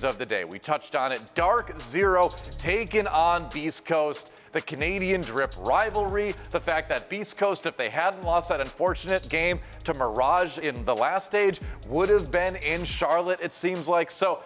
news of the day. We touched on it. DarkZero taking on Beastcoast. The Canadian Drip rivalry, the fact that Beastcoast, if they hadn't lost that unfortunate game to Mirage in the last stage, would have been in Charlotte, it seems like. So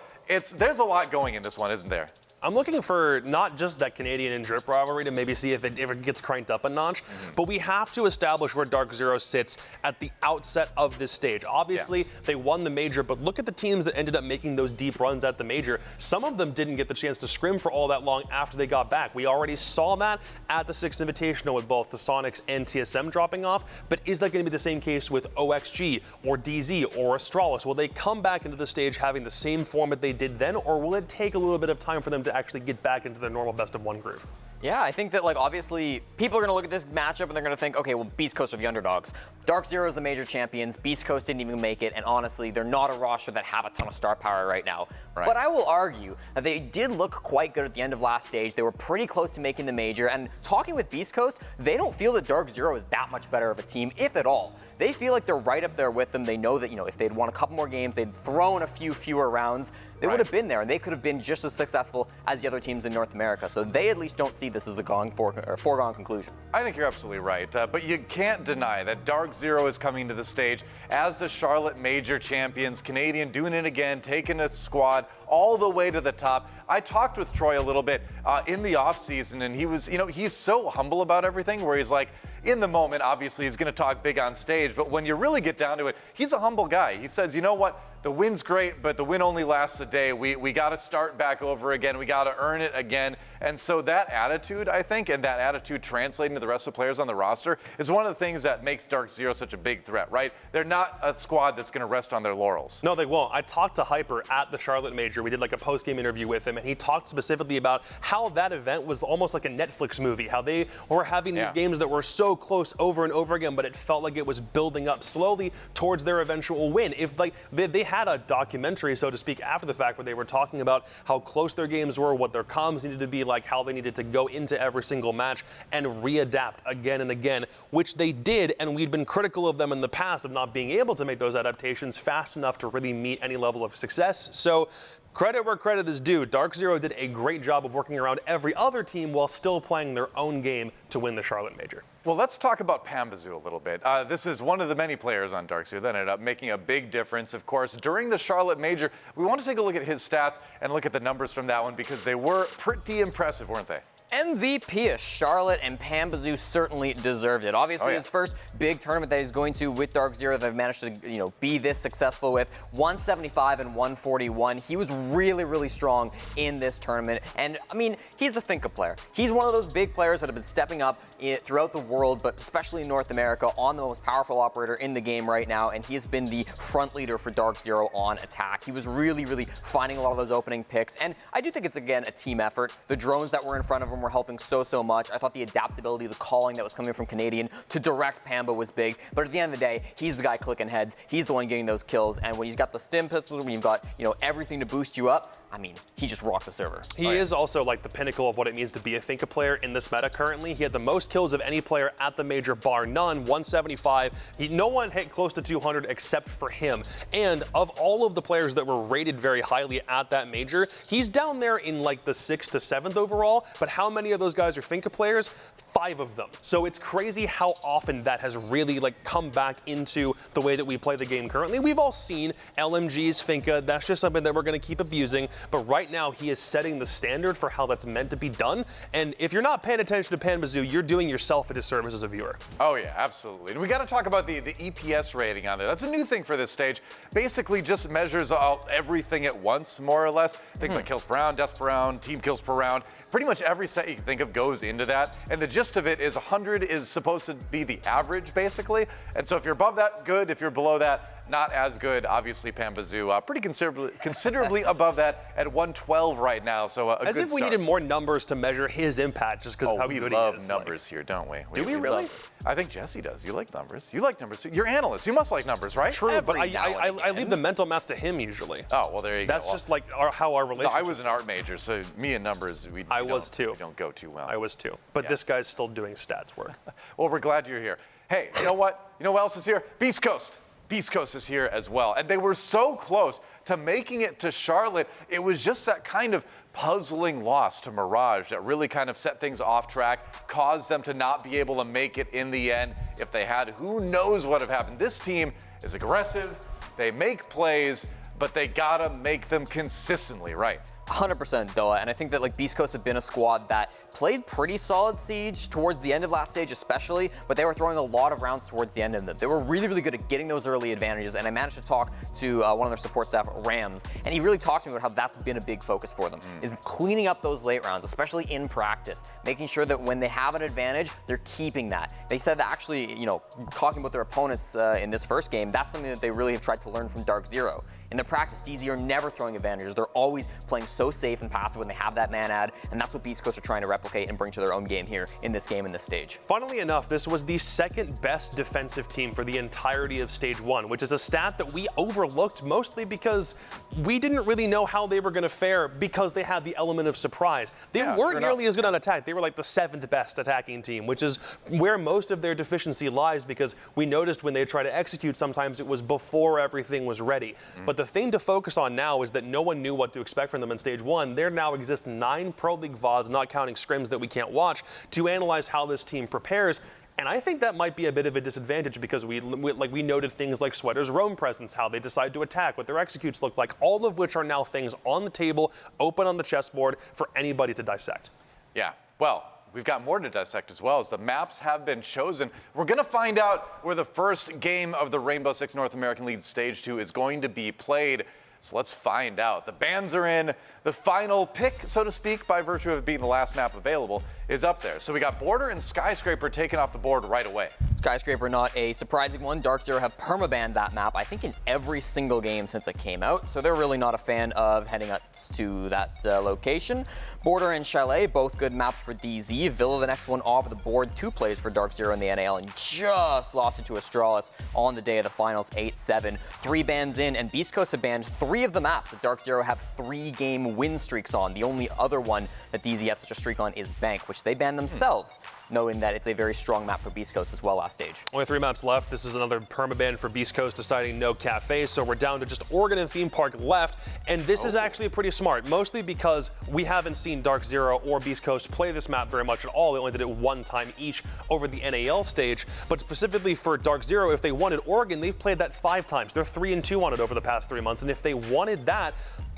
there's a lot going in this one, isn't there? I'm looking for not just that Canadian and Drip rivalry to maybe see if it gets cranked up a notch, but we have to establish where DarkZero sits at the outset of this stage. Obviously, they won the major, but look at the teams that ended up making those deep runs at the major. Some of them didn't get the chance to scrim for all that long after they got back. We already saw that at the 6th Invitational with both the Sonics and TSM dropping off, but is that going to be the same case with OXG or DZ or Astralis? Will they come back into the stage having the same format they did then, or will it take a little bit of time for them to actually get back into their normal best-of-1 groove? Yeah, I think that, like, obviously, people are going to look at this matchup and they're going to think, okay, well, Beastcoast are the underdogs. DarkZero is the major champions. Beastcoast didn't even make it, and honestly, they're not a roster that have a ton of star power right now. Right. But I will argue that they did look quite good at the end of last stage. They were pretty close to making the major, and talking with Beastcoast, they don't feel that DarkZero is that much better of a team, if at all. They feel like they're right up there with them. They know that, you know, if they'd won a couple more games, they'd thrown a few fewer rounds, they would have been there, and they could have been just as successful as the other teams in North America. So they at least don't see this as a foregone conclusion. I think you're absolutely right, but you can't deny that DarkZero is coming to the stage as the Charlotte Major champions. Canadian doing it again, taking a squad all the way to the top. I talked with Troy a little bit in the offseason, and he was, you know, he's so humble about everything, where he's like, in the moment, obviously, he's going to talk big on stage, but when you really get down to it, he's a humble guy. He says, you know what? The win's great, but the win only lasts a day. We got to start back over again. We got to earn it again. And so that attitude, I think, and that attitude translating to the rest of the players on the roster is one of the things that makes DarkZero such a big threat, right? They're not a squad that's going to rest on their laurels. No, they won't. I talked to Hyper at the Charlotte Major. We did like a post-game interview with him, and he talked specifically about how that event was almost like a Netflix movie, how they were having these games that were so close over and over again, but it felt like it was building up slowly towards their eventual win. If like they had a documentary, so to speak, after the fact, where they were talking about how close their games were, what their comms needed to be like, how they needed to go into every single match and readapt again and again, which they did, and we'd been critical of them in the past of not being able to make those adaptations fast enough to really meet any level of success. So credit where credit is due. DarkZero did a great job of working around every other team while still playing their own game to win the Charlotte Major. Well, let's talk about Panbazou a little bit. This is one of the many players on DarkZero that ended up making a big difference. Of course, during the Charlotte Major, we want to take a look at his stats and look at the numbers from that one because they were pretty impressive, weren't they? MVP of Charlotte, and Panbazou certainly deserved it. Obviously, his first big tournament that he's going to with DarkZero, they've managed to, you know, be this successful with 175 and 141. He was really, really strong in this tournament. And I mean, he's the Finca player. He's one of those big players that have been stepping up throughout the world, but especially in North America, on the most powerful operator in the game right now. And he has been the front leader for DarkZero on attack. He was really, really finding a lot of those opening picks. And I do think it's, again, a team effort. The drones that were in front of him were helping so much. I thought the adaptability, the calling that was coming from Canadian to direct Panba was big. But at the end of the day, he's the guy clicking heads. He's the one getting those kills. And when he's got the stim pistols, when you've got, you know, everything to boost you up, I mean, he just rocked the server. He is also like the pinnacle of what it means to be a Finca player in this meta currently. He had the most kills of any player at the major, bar none, 175. No one hit close to 200 except for him. And of all of the players that were rated very highly at that major, he's down there in like the 6th to 7th overall. But how many of those guys are Finca players? 5 of them. So it's crazy how often that has really like come back into the way that we play the game currently. We've all seen LMG's Finca. That's just something that we're going to keep abusing. But right now, he is setting the standard for how that's meant to be done. And if you're not paying attention to Panbazou, you're doing yourself a disservice as a viewer. Oh, yeah, absolutely. And we got to talk about the EPS rating on there. That's a new thing for this stage. Basically just measures everything at once, more or less. Things like kills per round, deaths per round, team kills per round. Pretty much every set you can think of goes into that. And the gist of it is 100 is supposed to be the average, basically. And so if you're above that, good. If you're below that, not as good. Obviously, Panbazou pretty considerably above that at 112 right now. So a as good if we start. needed more numbers to measure his impact just because of how good he is. We love numbers here, don't we? Do we really? I think Jesse does. You like numbers. You like numbers. You're analysts. You must like numbers, right? True, but I leave the mental math to him usually. Oh, well, there you go. That's just like how our relationship. No, I was an art major, so me and numbers, we don't go too well. I was too. But this guy's still doing stats work. Well, we're glad you're here. Hey, you know what? You know what else is here? Beastcoast. Beastcoast is here as well. And they were so close to making it to Charlotte. It was just that kind of puzzling loss to Mirage that really kind of set things off track, caused them to not be able to make it in the end. If they had, who knows what would have happened. This team is aggressive, they make plays, but they gotta make them consistently right. 100% Doa, and I think that like Beastcoast have been a squad that played pretty solid Siege towards the end of last stage especially, but they were throwing a lot of rounds towards the end of them. They were really, really good at getting those early advantages, and I managed to talk to one of their support staff, Rams, and he really talked to me about how that's been a big focus for them, is cleaning up those late rounds, especially in practice, making sure that when they have an advantage, they're keeping that. They said that actually, you know, talking about their opponents in this first game, that's something that they really have tried to learn from DarkZero. In the practice, DZ are never throwing advantages. They're always playing so safe and passive when they have that man ad, and that's what Beastcoast are trying to replicate and bring to their own game here in this game, in this stage. Funnily enough, this was the second best defensive team for the entirety of stage 1, which is a stat that we overlooked mostly because we didn't really know how they were going to fare because they had the element of surprise. They weren't nearly as good on attack. They were like the 7th best attacking team, which is where most of their deficiency lies, because we noticed when they try to execute, sometimes it was before everything was ready. But the thing to focus on now is that no one knew what to expect from them in stage 1. There now exist 9 Pro League VODs, not counting scrims that we can't watch, to analyze how this team prepares. And I think that might be a bit of a disadvantage because we noted things like Sweater's roam presence, how they decide to attack, what their executes look like, all of which are now things on the table, open on the chessboard for anybody to dissect. Yeah, well, we've got more to dissect as well, as the maps have been chosen. We're going to find out where the first game of the Rainbow Six North American League Stage 2 is going to be played. So let's find out. The bands are in. The final pick, so to speak, by virtue of it being the last map available, is up there. So we got Border and Skyscraper taken off the board right away. Skyscraper, not a surprising one. DarkZero have permabanned that map, I think, in every single game since it came out, so they're really not a fan of heading up to that location. Border and Chalet, both good maps for DZ. Villa, the next one off the board. 2 plays for DarkZero in the NAL, and just lost it to Astralis on the day of the finals, 8-7. 3 bans in, and Beastcoast have banned 3 of the maps that DarkZero have 3-game win streaks on. The only other one that DZ has such a streak on is Bank, which they banned themselves, knowing that it's a very strong map for Beastcoast as well last stage. Only 3 maps left. This is another permaban for Beastcoast, deciding no cafes, so we're down to just Oregon and Theme Park left, and this is actually pretty smart, mostly because we haven't seen DarkZero or Beastcoast play this map very much at all. They only did it 1 time each over the NAL stage, but specifically for DarkZero, if they wanted Oregon, they've played that 5 times. They're 3-2 on it over the past 3 months, and if they wanted that,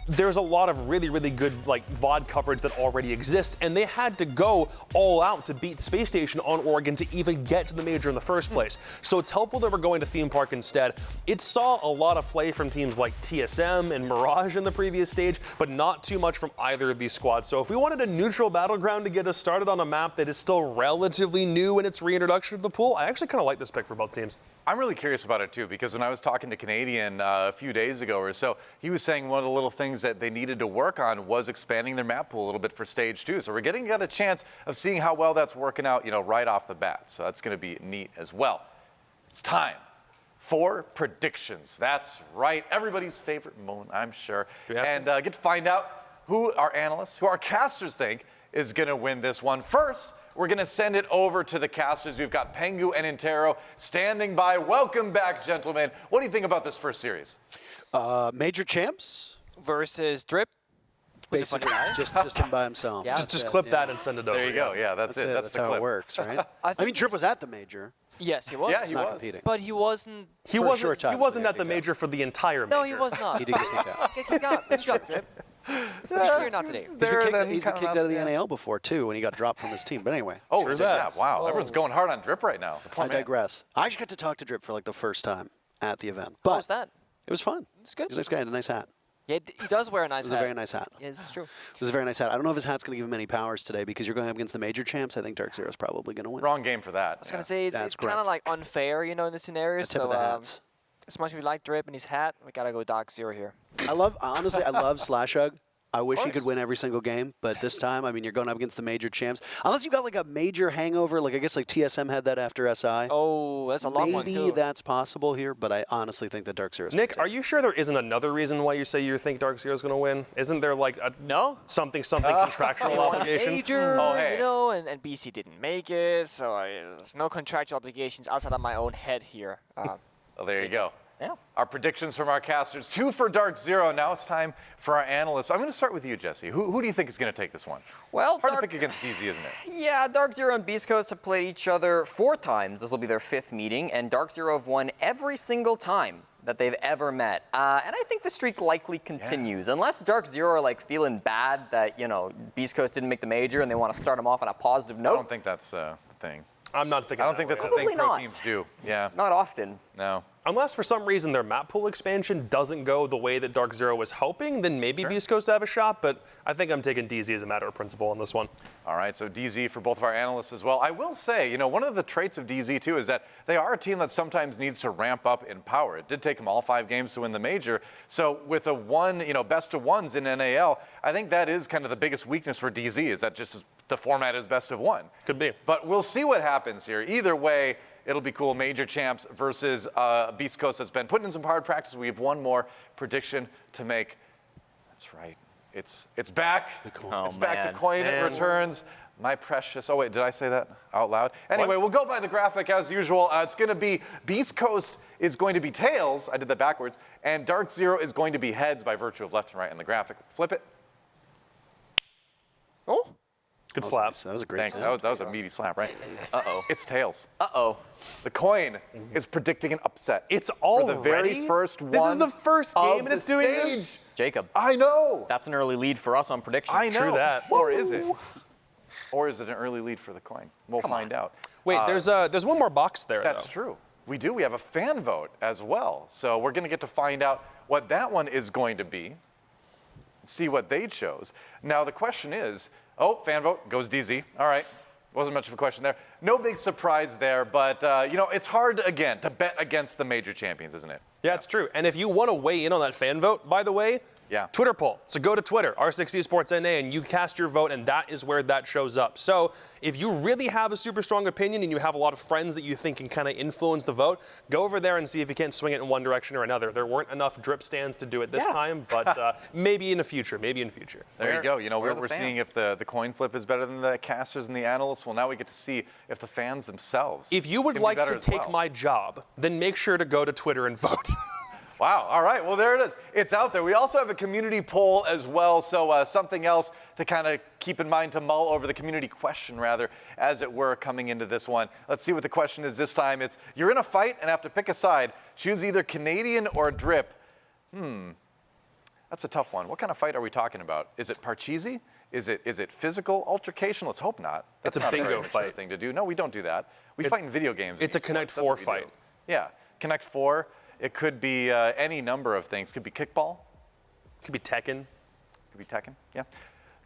there's a lot of really, really good like VOD coverage that already exists, and they had to go all out to beat Space Station on Oregon to even get to the major in the first place. So it's helpful that we're going to Theme Park instead. It saw a lot of play from teams like TSM and Mirage in the previous stage, but not too much from either of these squads. So if we wanted a neutral battleground to get us started on a map that is still relatively new in its reintroduction to the pool, I actually kind of like this pick for both teams. I'm really curious about it too, because when I was talking to Canadian a few days ago or so, he was saying one of the little things that they needed to work on was expanding their map pool a little bit for stage 2. So we're getting a chance of seeing how well that's working out, you know, right off the bat. So that's going to be neat as well. It's time for predictions. That's right, everybody's favorite moment, I'm sure. And get to find out who our analysts, who our casters think is going to win this one. First, we're going to send it over to the casters. We've got Pengu and Intero standing by. Welcome back, gentlemen. What do you think about this first series? Major champs versus Drip. basically just him by himself. Yeah. Just clip that and send it over. There you go. Yeah, that's it. That's the how clip. it works, right? I mean, Trip was at the major. Yes, he was. Yeah, he Not was. competing. But he wasn't. He For a wasn't. short time, He wasn't he at the got kicked major for the entire major. No, he was not. He did get kicked out. Get kicked out. Good job, Drip. He's here not today. He's been kicked out of the NAL before, too, when he got dropped from his team. But anyway. Oh, True yeah. that. Wow. Everyone's going hard on Drip right now. The poor I man. digress. I actually got to talk to Drip for like the first time at the event. How But was that? it was fun. It's good. He's a nice guy and a nice hat. Yeah, he does wear a nice It was hat. a very nice hat. Yeah, this is true. It was a very nice hat. I don't know if his hat's going to give him any powers today because you're going up against the major champs. I think DarkZero is probably going to win. Wrong game for that. I was gonna say That's it's kind of correct. like unfair, you know, in this scenario. The tip So of the hats. as much as we like Drip and his hat, we gotta go DarkZero here. Honestly, I love Slashug. I wish he course. could win every single game, but this time, I mean, you're going up against the major champs. Unless you got like a major hangover, like I guess like TSM had that after SI. Oh, that's a long one Maybe too. that's possible here, but I honestly think that DarkZero is Nick, are you sure there isn't another reason why you say you think DarkZero is going to win? Isn't there like a No. something contractual They won obligation? major, Oh, hey. you know, and BC didn't make it, so there's no contractual obligations outside of my own head here. Oh, there you go. Yeah. Our predictions from our casters, 2 for DarkZero. Now it's time for our analysts. I'm going to start with you, Jesse. Who do you think is going to take this one? Well, hard to pick against DZ, isn't it? Yeah, DarkZero and Beastcoast have played each other 4 times. This will be their 5th meeting, and DarkZero have won every single time that they've ever met. And I think the streak likely continues, unless DarkZero are like feeling bad that, you know, Beastcoast didn't make the major and they want to start them off on a positive note. I don't think that's the thing. I'm not thinking. I don't think that's the thing pro teams do. Yeah. Not often. No. Unless for some reason their map pool expansion doesn't go the way that DarkZero was hoping, then maybe Beastcoast have a shot, but I think I'm taking DZ as a matter of principle on this one. All right, so DZ for both of our analysts as well. I will say, you know, one of the traits of DZ too is that they are a team that sometimes needs to ramp up in power. It did take them all 5 games to win the major. So with a best of ones in NAL, I think that is kind of the biggest weakness for DZ, is that just the format is best of 1. Could be. But we'll see what happens here. Either way, it'll be cool. Major champs versus Beastcoast that's been putting in some hard practice. We have one more prediction to make. That's right. It's back. It's back. The coin returns. My precious. Oh, wait, did I say that out loud? Anyway, we'll go by the graphic as usual. It's going to be Beastcoast is going to be tails. I did that backwards. And DarkZero is going to be heads by virtue of left and right in the graphic. Flip it. Oh. Good slap. Nice. That was a great Thanks. slap. That was a meaty slap, right? Uh-oh. It's tails. Uh-oh. The coin is predicting an upset. It's for the very first one. This is the first game and it's doing stage. this? Jacob. I know. That's an early lead for us on predictions. I know. True that. Or is it? Or is it an early lead for the coin? We'll find out. Wait, there's one more box there, That's though. true. We do. We have a fan vote as well. So we're going to get to find out what that one is going to be. See what they chose. Now the question is, fan vote goes DZ. All right. Wasn't much of a question there. No big surprise there, but you know, it's hard again to bet against the major champions, isn't it? Yeah, it's true. And if you want to weigh in on that fan vote, by the way, Twitter poll. So go to Twitter, R6 Esports NA, and you cast your vote, and that is where that shows up. So if you really have a super strong opinion and you have a lot of friends that you think can kind of influence the vote, go over there and see if you can't swing it in one direction or another. There weren't enough drip stands to do it this time, but maybe in the future, There you go. You know, we're seeing if the coin flip is better than the casters and the analysts. Well, now we get to see if the fans themselves If you would like to take my job, then make sure to go to Twitter and vote. Wow. All right. Well, there it is. It's out there. We also have a community poll as well. So something else to kind of keep in mind, to mull over, the community question, rather, as it were, coming into this one. Let's see what the question is this time. It's, you're in a fight and have to pick a side. Choose either Canadian or Drip. That's a tough one. What kind of fight are we talking about? Is it Parcheesi? Is it physical altercation? Let's hope not. That's a bingo fight thing to do. No, we don't do that. We fight in video games. It's a Connect 4 fight. Yeah. Connect 4. It could be any number of things. Could be kickball. Could be Tekken. Could be Tekken, yeah.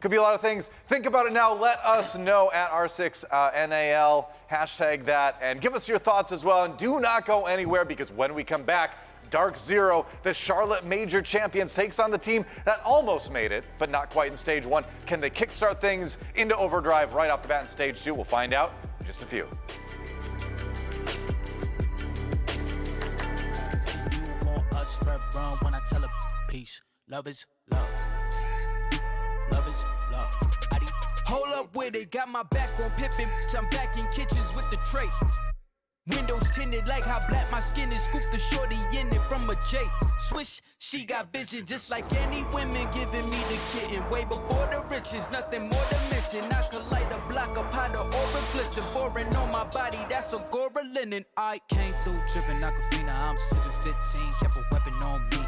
Could be a lot of things. Think about it now. Let us know at R6NAL, hashtag that, and give us your thoughts as well. And do not go anywhere, because when we come back, DarkZero, the Charlotte Major champions, takes on the team that almost made it, but not quite in stage 1. Can they kickstart things into overdrive right off the bat in stage 2? We'll find out in just a few. When I tell a peace, love is love. Love is love. Hold up with it, got my back on Pippin. I'm back in kitchens with the tray. Windows tinted like how black my skin is. Scoop the shorty in it from a J. Swish, she got vision just like any women giving me the kitten. Way before the riches, nothing more to mention. I could light a block of powder or a glisten. Foreign on my body, that's a Gora linen. I came through dripping Aquafina. I'm 715, kept a weapon on me.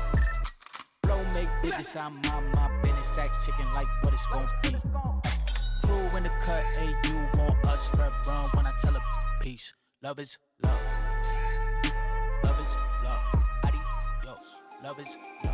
Blow make bitches, I'm on my business. Stack chicken like what it's gon' be. Crew in the cut, hey, you want us red run when I tell a peace. Love is love. Love is love. Adios. Love is love.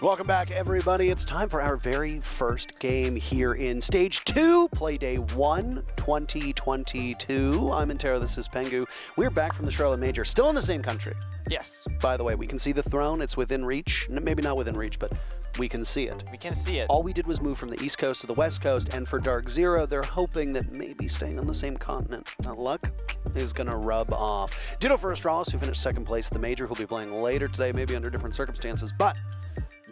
Welcome back, everybody. It's time for our very first game here in Stage 2, Playday 1, 2022. I'm Intero, this is Panbazou. We're back from the Charlotte Major, still in the same country. Yes. By the way, we can see the throne. It's within reach. Maybe not within reach, but we can see it. We can see it. All we did was move from the East Coast to the West Coast, and for DarkZero, they're hoping that maybe staying on the same continent. That luck is going to rub off. Ditto for Astralis, who finished second place at the Major, who'll be playing later today, maybe under different circumstances, but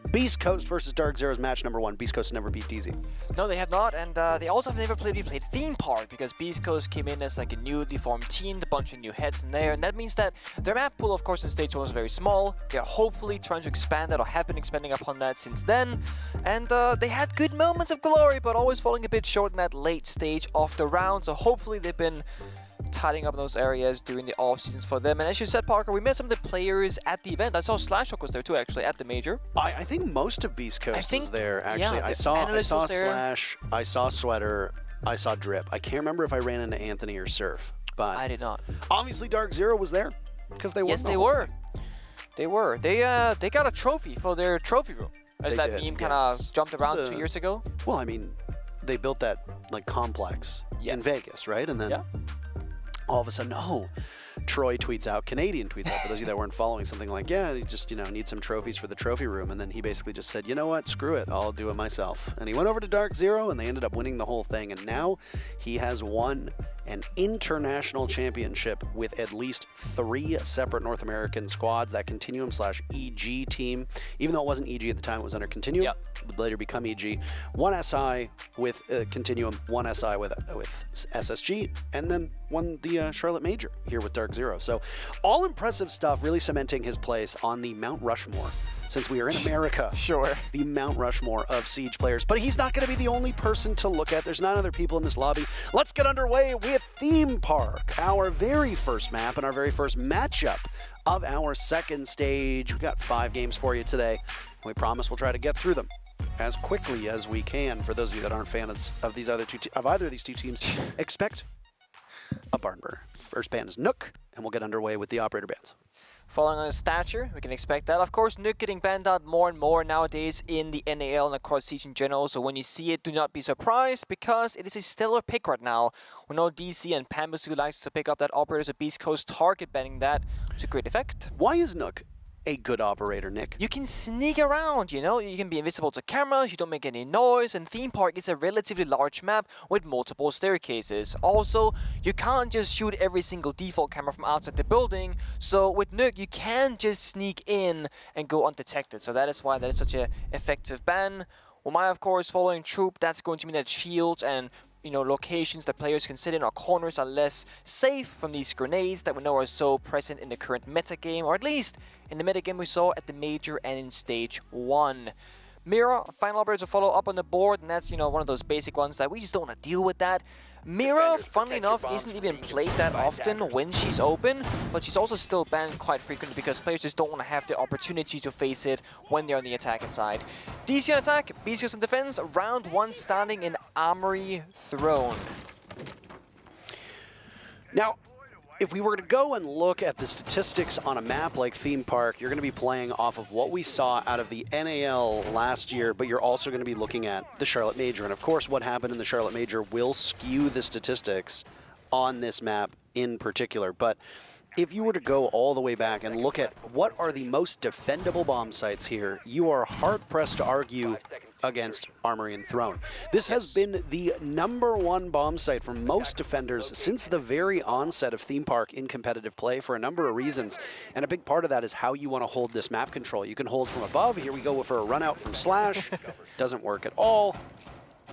Beastcoast versus DarkZero is match number 1. Beastcoast never beat DZ. No, they have not, and they also have never played Theme Park because Beastcoast came in as like a newly formed team, a bunch of new heads in there, and that means that their map pool, of course, in Stage 1 was very small. They're hopefully trying to expand that or have been expanding upon that since then, and they had good moments of glory, but always falling a bit short in that late stage of the round, so hopefully they've been tidying up those areas during the off seasons for them. And as you said, Parker, we met some of the players at the event. I saw Slashhawk was there too, actually, at the Major. I think most of Beastcoast was there, actually. Yeah, I saw Slash, I saw Sweater, I saw Drip. I can't remember if I ran into Anthony or Surf, but I did not. Obviously, DarkZero was there because they won. Yes, they were. They were. They got a trophy for their trophy room, as They that did, meme kind of yes. jumped around The- 2 years ago. Well, I mean, they built that like complex in Yes. Vegas, right? And then Yeah. all of a sudden, Troy tweets out, Canadian tweets out, for those of you that weren't following, something like, yeah, you just, need some trophies for the trophy room. And then he basically just said, you know what, screw it, I'll do it myself. And he went over to DarkZero, and they ended up winning the whole thing. And now he has won an international championship with at least 3 separate North American squads, that Continuum/EG team. Even though it wasn't EG at the time, it was under Continuum. Yep. It would later become EG. 1 SI with Continuum, 1 SI with SSG, and then won the Charlotte Major here with DarkZero. So all impressive stuff, really cementing his place on the Mount Rushmore. Since we are in America, Sure. the Mount Rushmore of Siege players. But he's not going to be the only person to look at. There's 9 other people in this lobby. Let's get underway with Theme Park, our very first map and our very first matchup of our second stage. We've got 5 games for you today. We promise we'll try to get through them as quickly as we can. For those of you that aren't fans of these other of either of these two teams, expect a barn burner. First band is Nook, and we'll get underway with the operator bands. Following on his stature, we can expect that. Of course, Nuke getting banned out more and more nowadays in the NAL and across Siege in general, so when you see it, do not be surprised, because it is a stellar pick right now. We know DC and Panbazou likes to pick up that operators at Beastcoast, target banning that. It's a great effect. Why is Nook a good operator, Nick? You can sneak around, you can be invisible to cameras, you don't make any noise, and Theme Park is a relatively large map with multiple staircases. Also, you can't just shoot every single default camera from outside the building, so with Nuke, you can just sneak in and go undetected, so that is why that is such an effective ban. Umaya, of course, following Troop, that's going to mean that shields and locations that players can sit in or corners are less safe from these grenades that we know are so present in the current meta game, or at least in the meta game we saw at the Major and in Stage 1. Mira, final operator to follow up on the board, and that's, one of those basic ones that we just don't want to deal with that. Mira, funnily enough, isn't even played that often when she's open, but she's also still banned quite frequently because players just don't want to have the opportunity to face it when they're on the attacking side. DC on attack, Beastcoast on defense, round 1 starting in Armory Throne. Now, if we were to go and look at the statistics on a map like Theme Park, you're going to be playing off of what we saw out of the NAL last year, but you're also going to be looking at the Charlotte Major. And of course, what happened in the Charlotte Major will skew the statistics on this map in particular. But if you were to go all the way back and look at what are the most defendable bomb sites here, you are hard-pressed to argue against Armory and Throne. This has been the #1 bomb site for most defenders since the very onset of Theme Park in competitive play for a number of reasons. And a big part of that is how you want to hold this map control. You can hold from above. Here we go for a run out from Slash. Doesn't work at all,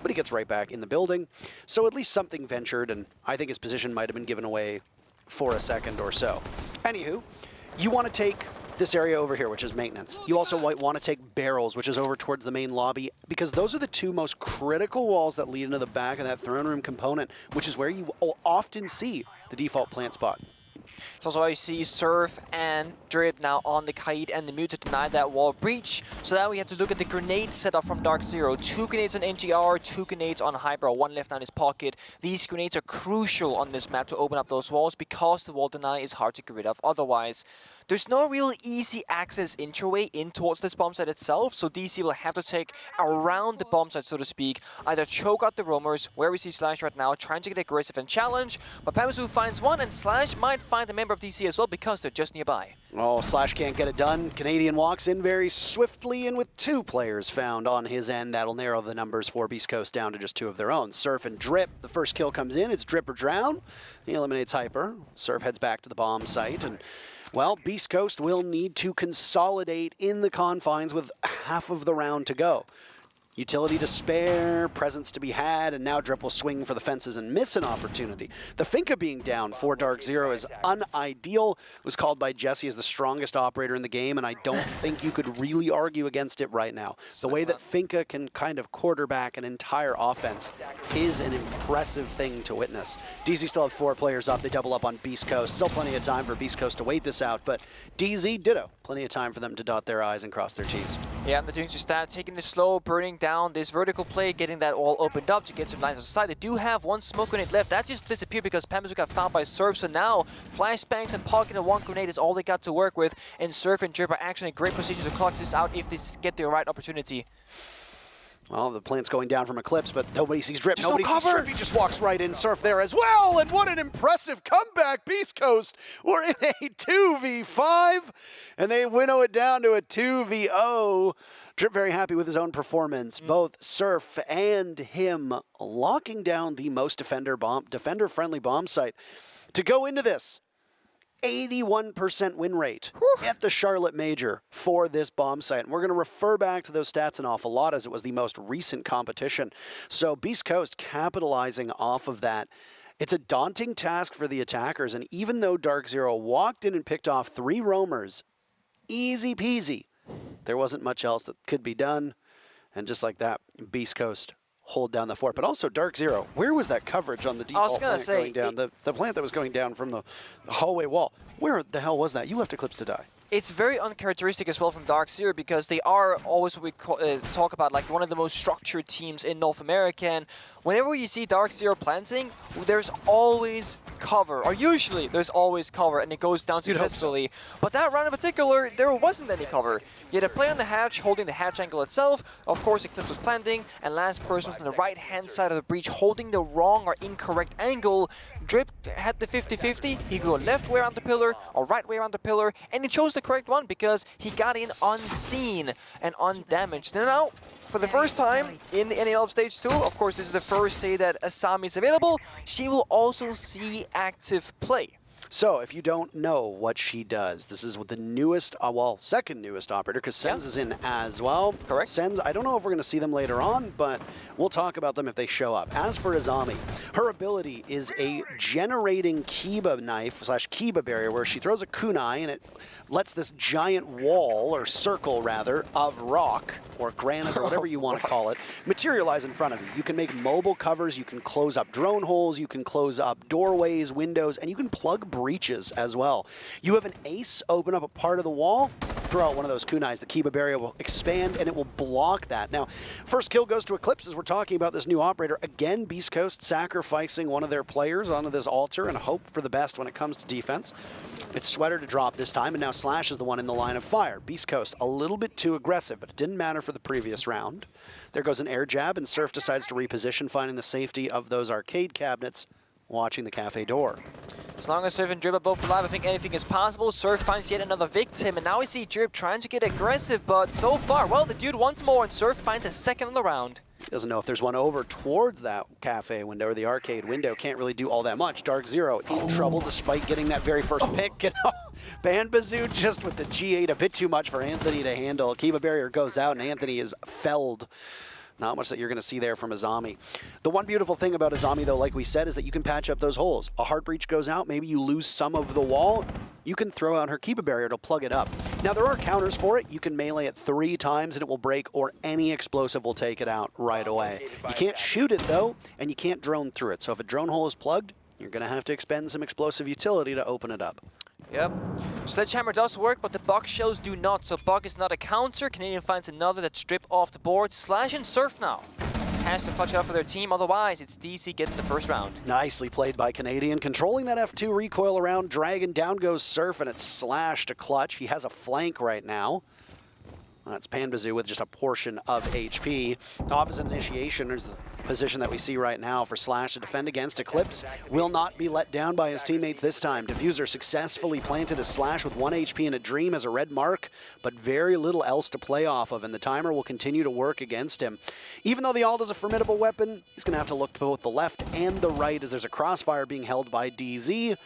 but he gets right back in the building. So at least something ventured, and I think his position might have been given away for a second or so. Anywho, you want to take this area over here, which is maintenance. You also might want to take barrels, which is over towards the main lobby, because those are the 2 most critical walls that lead into the back of that throne room component, which is where you will often see the default plant spot So also I see Surf and Drip now on the Kaid and the Mute to deny that wall breach. So now we have to look at the grenade setup from DarkZero. 2 grenades on NGR, 2 grenades on Hyper, 1 left down his pocket. These grenades are crucial on this map to open up those walls because the wall deny is hard to get rid of otherwise. There's no real easy access entryway in towards this bomb site itself, so DC will have to take around the bomb site, so to speak, either choke out the roamers, where we see Slash right now, trying to get aggressive and challenge, but Panbazou finds one, and Slash might find a member of DC as well because they're just nearby. Oh, Slash can't get it done. Canadian walks in very swiftly, and with 2 players found on his end, that'll narrow the numbers for Beastcoast down to just 2 of their own. Surf and Drip, the first kill comes in, it's Drip or Drown. He eliminates Hyper. Surf heads back to the bomb site, and well, Beastcoast will need to consolidate in the confines with half of the round to go. Utility to spare, presence to be had, and now Drip will swing for the fences and miss an opportunity. The Finka being down for DarkZero is unideal. It was called by Jesse as the strongest operator in the game, and I don't think you could really argue against it right now. The way that Finka can kind of quarterback an entire offense is an impressive thing to witness. DZ still have 4 players up. They double up on Beastcoast. Still plenty of time for Beastcoast to wait this out, but DZ, ditto. Plenty of time for them to dot their I's and cross their T's. Yeah, they're doing just that, taking it slow, burning down this vertical play, getting that all opened up to get some lines of sight. They do have 1 smoke grenade left. That just disappeared because Panbazou got found by Surf, so now flashbangs and pocket and 1 grenade is all they got to work with, and Surf and Drip are actually in great position to clutch this out if they get the right opportunity. Well, the plant's going down from Eclipse, but nobody sees Drip. There's Nobody no sees Drip. He just walks right in. Surf there as well. And what an impressive comeback. Beastcoast, we're in a 2v5, and they winnow it down to a 2v0. Drip very happy with his own performance. Both Surf and him locking down the most defender-friendly bomb site. To go into this, 81% win rate at the Charlotte Major for this bomb site. And we're going to refer back to those stats an awful lot as it was the most recent competition. So Beastcoast capitalizing off of that. It's a daunting task for the attackers, and even though DarkZero walked in and picked off 3 roamers, easy peasy, there wasn't much else that could be done. And just like that, Beastcoast hold down the fort. But also DarkZero, where was that coverage on the default plant going down? The plant that was going down from the hallway wall. Where the hell was that? You left Eclipse to die. It's very uncharacteristic as well from DarkZero because they are always what we talk about like one of the most structured teams in North America. And whenever you see DarkZero planting, there's always cover, or usually there's always cover, and it goes down successfully. But that round in particular, there wasn't any cover. You had a player on the hatch holding the hatch angle itself. Of course, Eclipse was planting, and last person was on the right-hand side of the breach holding the wrong or incorrect angle. Drip had the 50-50. He could go left way around the pillar or right way around the pillar, and he chose the correct one because he got in unseen and undamaged. And now, for the first time in the NAL Stage 2, of course this is the first day that Asami is available, she will also see active play. So, if you don't know what she does, this is with the newest, well, second newest operator, because Sens is in as well. Correct. Sens, I don't know if we're going to see them later on, but we'll talk about them if they show up. As for Azami, her ability is a generating Kiba knife, / Kiba barrier, where she throws a kunai and it lets this giant wall, or circle rather, of rock, or granite, or whatever you want to call it, materialize in front of you. You can make mobile covers, you can close up drone holes, you can close up doorways, windows, and you can plug breaches as well. You have an ace open up a part of the wall, throw out one of those kunais, the Kiba barrier will expand and it will block that. Now, first kill goes to Eclipse as we're talking about this new operator. Again, Beastcoast sacrificing one of their players onto this altar and hope for the best when it comes to defense. It's Sweater to drop this time, and now Slash is the one in the line of fire. Beastcoast a little bit too aggressive, but it didn't matter for the previous round. There goes an air jab, and Surf decides to reposition, finding the safety of those arcade cabinets, watching the cafe door. As long as Surf and Drip are both alive, I think anything is possible. Surf finds yet another victim, and now we see Drip trying to get aggressive, but so far, well, the dude wants more, and Surf finds a second on the round. He doesn't know if there's one over towards that cafe window or the arcade window. Can't really do all that much. DarkZero in trouble despite getting that very first pick. Panbazou just with the G8, a bit too much for Anthony to handle. Kiba barrier goes out, and Anthony is felled. Not much that you're going to see there from Azami. The one beautiful thing about Azami, though, like we said, is that you can patch up those holes. A heart breach goes out, maybe you lose some of the wall. You can throw out her Kiba barrier to plug it up. Now, there are counters for it. You can melee it 3 times and it will break, or any explosive will take it out right away. You can't shoot it, though, and you can't drone through it. So if a drone hole is plugged, you're going to have to expend some explosive utility to open it up. Yep. Sledgehammer does work, but the Buck shells do not. So Buck is not a counter. Canadian finds another that strip off the board. Slash and Surf now. Has to clutch it up for their team, otherwise it's DC getting the first round. Nicely played by Canadian, controlling that F2 recoil around Dragon. Down goes Surf, and it's Slash to clutch. He has a flank right now. That's Panbazou with just a portion of HP. Opposite initiation is the position that we see right now for Slash to defend against. Eclipse will not be let down by his teammates this time. Diffuser successfully planted a Slash with 1 HP and a Dream as a red mark, but very little else to play off of, and the timer will continue to work against him. Even though the ult is a formidable weapon, he's going to have to look to both the left and the right as there's a crossfire being held by DZ.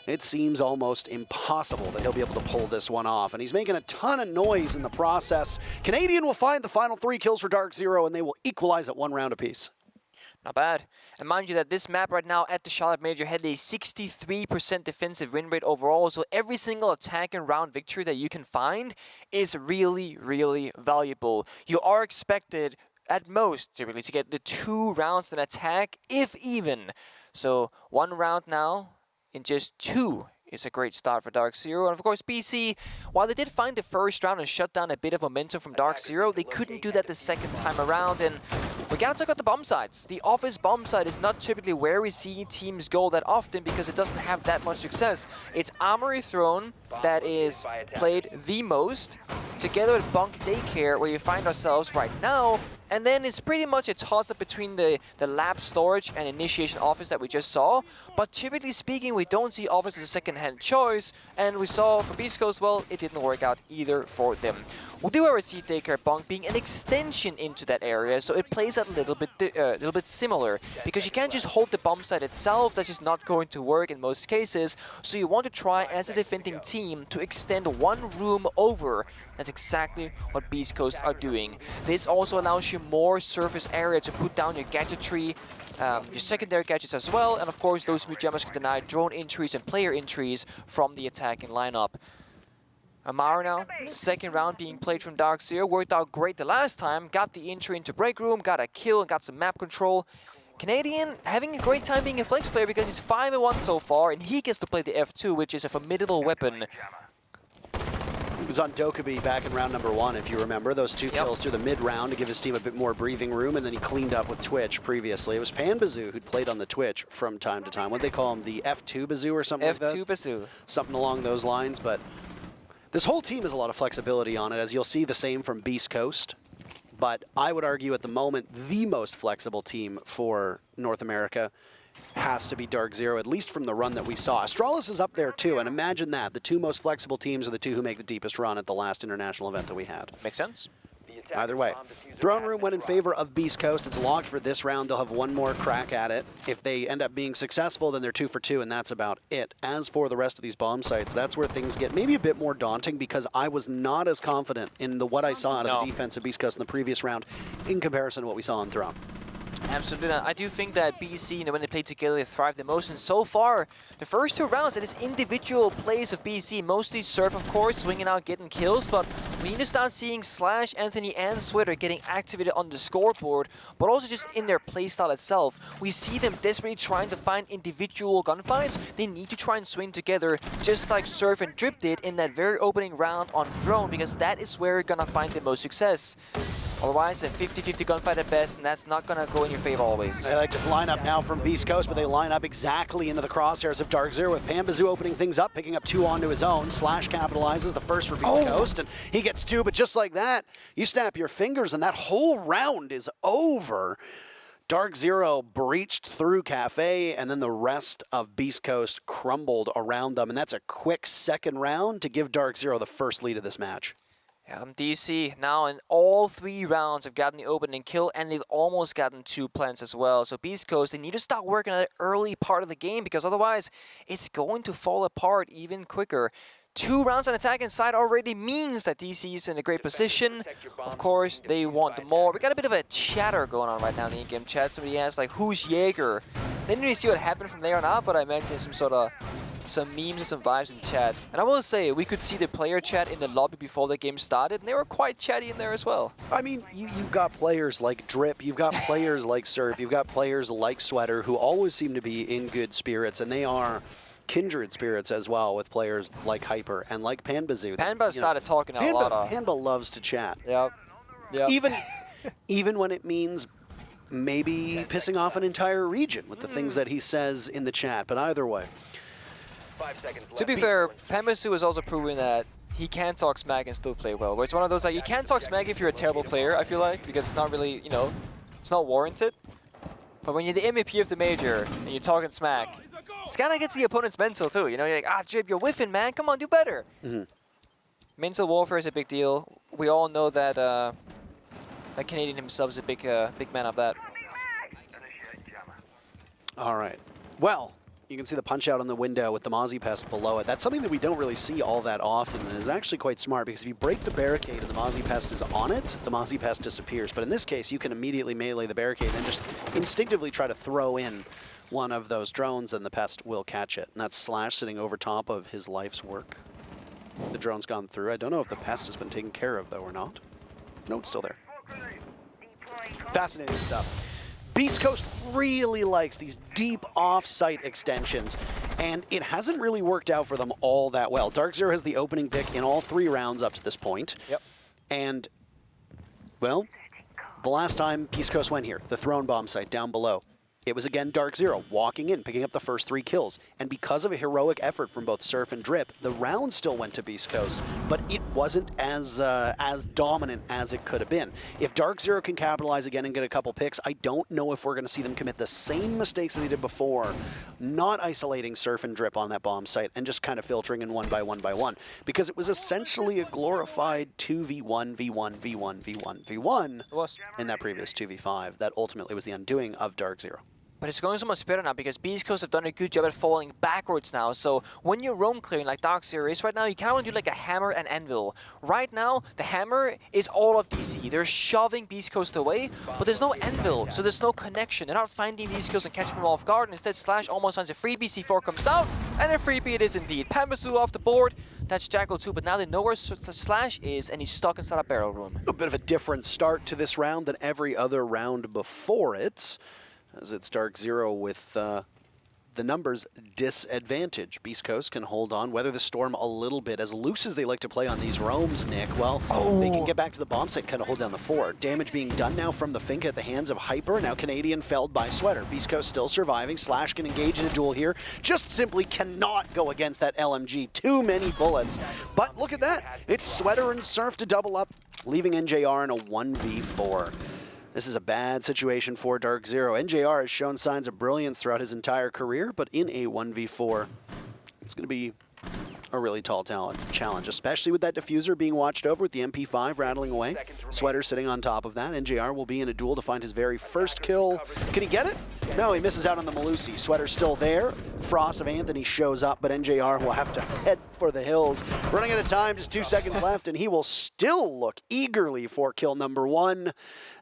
It seems almost impossible that he'll be able to pull this one off, and he's making a ton of noise in the process. Canadian will find the final 3 kills for DarkZero, and they will equalize at 1 round apiece. Not bad. And mind you that this map right now at the Charlotte Major had a 63% defensive win rate overall, so every single attack and round victory that you can find is really, really valuable. You are expected, at most, typically, to get the 2 rounds in attack, if even. So 1 round now in just 2 is a great start for DarkZero. And of course, BC, while they did find the first round and shut down a bit of momentum from DarkZero, they couldn't do that the second time around. And we gotta talk about the bomb sites. The office bomb site is not typically where we see teams go that often because it doesn't have that much success. It's Armory Throne that is played the most, together with Bunk Daycare, where you find ourselves right now. And then it's pretty much a toss-up between the lab storage and initiation office that we just saw. But typically speaking, we don't see office as a second-hand choice. And we saw for Beastcoast, well, it didn't work out either for them. We do ever see Daycare Bunk being an extension into that area, so it plays a little bit similar. Because you can't just hold the bomb site itself, that's just not going to work in most cases. So you want to try, as a defending team, to extend 1 room over. That's exactly what Beastcoast are doing. This also allows you more surface area to put down your gadgetry, your secondary gadgets as well, and of course those Mujammers can deny drone entries and player entries from the attacking lineup. Amaro now, second round being played from DarkZero, worked out great the last time, got the entry into break room, got a kill and got some map control. Canadian having a great time being a flex player because he's 5-1 so far, and he gets to play the F2, which is a formidable weapon. He was on Dokkaebi back in round number 1, if you remember. Those 2 kills through the mid-round to give his team a bit more breathing room, and then he cleaned up with Twitch previously. It was Panbazou who'd played on the Twitch from time to time. What'd they call him? The F2 Bazoo or something like that? F2 Bazoo. Something along those lines, but this whole team has a lot of flexibility on it, as you'll see the same from Beastcoast. But I would argue at the moment, the most flexible team for North America has to be DarkZero, at least from the run that we saw. Astralis is up there too, and imagine that. The 2 most flexible teams are the 2 who make the deepest run at the last international event that we had. Makes sense. Either way. Throne Room went in favor of Beastcoast. It's locked for this round. They'll have 1 more crack at it. If they end up being successful, then they're 2 for 2, and that's about it. As for the rest of these bomb sites, that's where things get maybe a bit more daunting because I was not as confident in what I saw out of the defense of Beastcoast in the previous round in comparison to what we saw on Throne. Absolutely. I do think that BC, when they play together, they thrive the most. And so far, the first 2 rounds, it is individual plays of BC. Mostly Surf, of course, swinging out, getting kills. But we need to start seeing Slash, Anthony, and Sweater getting activated on the scoreboard, but also just in their playstyle itself. We see them desperately trying to find individual gunfights. They need to try and swing together, just like Surf and Drip did in that very opening round on Throne, because that is where you're gonna find the most success. Otherwise, a 50-50 gunfight at best, and that's not going to go in your favor always. I like this lineup now from Beastcoast, but they line up exactly into the crosshairs of DarkZero with Panbazou opening things up, picking up 2 onto his own. Slash capitalizes the first for Beastcoast, and he gets 2, but just like that, you snap your fingers, and that whole round is over. DarkZero breached through Cafe, and then the rest of Beastcoast crumbled around them, and that's a quick second round to give DarkZero the first lead of this match. DC now in all 3 rounds have gotten the opening kill, and they've almost gotten 2 plants as well. So Beastcoast, they need to start working on the early part of the game because otherwise it's going to fall apart even quicker. 2 rounds on attack inside already means that DC is in a great position. Of course, they want more. We got a bit of a chatter going on right now in the in-game chat. Somebody asked, like, who's Jaeger? They didn't really see what happened from there on out, but I imagine some sort of some memes and some vibes in chat. And I will say, we could see the player chat in the lobby before the game started, and they were quite chatty in there as well. I mean, you've got players like Drip, you've got players like Surf, you've got players like Sweater who always seem to be in good spirits, and they are kindred spirits as well with players like Hyper and like Panbazou. Panbazou started talking a lot. Panba loves to chat. Yep. Even when it means maybe pissing off an entire region with the things that he says in the chat, but either way. 5 seconds left. To be fair, Panbazou is also proving that he can talk smack and still play well. Where it's one of those like, you can't talk smack if you're a terrible player, I feel like, because it's not really, you know, it's not warranted. But when you're the MVP of the major and you're talking smack, it's kind of gets the opponent's mental too. You know, you're like, ah, Drip, you're whiffing, man. Come on, do better. Mental warfare is a big deal. We all know that that Canadian himself is a big man of that. All right. Well, you can see the punch out on the window with the Mozzie Pest below it. That's something that we don't really see all that often, and is actually quite smart, because if you break the barricade and the Mozzie Pest is on it, the Mozzie Pest disappears. But in this case, you can immediately melee the barricade and just instinctively try to throw in one of those drones, and the Pest will catch it. And that's Slash sitting over top of his life's work. The drone's gone through. I don't know if the Pest has been taken care of, though, or not. No, it's still there. Fascinating stuff. Beastcoast really likes these deep off-site extensions, and it hasn't really worked out for them all that well. DarkZero has the opening pick in all 3 rounds up to this point. Yep. And, well, the last time Beastcoast went here, the Throne Bomb site down below, it was again DarkZero walking in, picking up the first 3 kills. And because of a heroic effort from both Surf and Drip, the round still went to Beastcoast, but it wasn't as dominant as it could have been. If DarkZero can capitalize again and get a couple picks, I don't know if we're going to see them commit the same mistakes that they did before, not isolating Surf and Drip on that bomb site and just kind of filtering in one by one, because it was essentially a glorified 2v1, v1, v1, v1, v1 It was. in that previous 2v5 that ultimately was the undoing of DarkZero. But it's going so much better now because Beastcoast have done a good job at falling backwards now. So when you're roam clearing like DarkZero is right now, you kind of want to do like a hammer and anvil. Right now, the hammer is all of DC. They're shoving Beastcoast away, but there's no anvil, so there's no connection. They're not finding these kills and catching them off guard. Instead, Slash almost finds a freebie. C4 comes out, and a freebie it is indeed. Panbazou off the board. That's Jackal too, but now they know where Slash is, and he's stuck inside a barrel room. A bit of a different start to this round than every other round before it, as it's DarkZero with the numbers disadvantage. Beastcoast can hold on, weather the storm a little bit. As loose as they like to play on these roams, Nick, well, they can get back to the bomb site, kind of hold down the fort. Damage being done now from the Fink at the hands of Hyper. Now Canadian felled by Sweater. Beastcoast still surviving. Slash can engage in a duel here. Just simply cannot go against that LMG. Too many bullets. But look at that. It's Sweater and Surf to double up, leaving NJR in a 1v4. This is a bad situation for DarkZero. NJR has shown signs of brilliance throughout his entire career, but in a 1v4, it's going to be a really tall challenge, especially with that diffuser being watched over with the MP5 rattling away. Sweater sitting on top of that. NJR will be in a duel to find his very first kill. Can he get it? No, he misses out on the Malusi. Sweater's still there. Frost of Anthony shows up, but NJR will have to head for the hills. Running out of time, just 2 seconds left, and he will still look eagerly for kill number 1,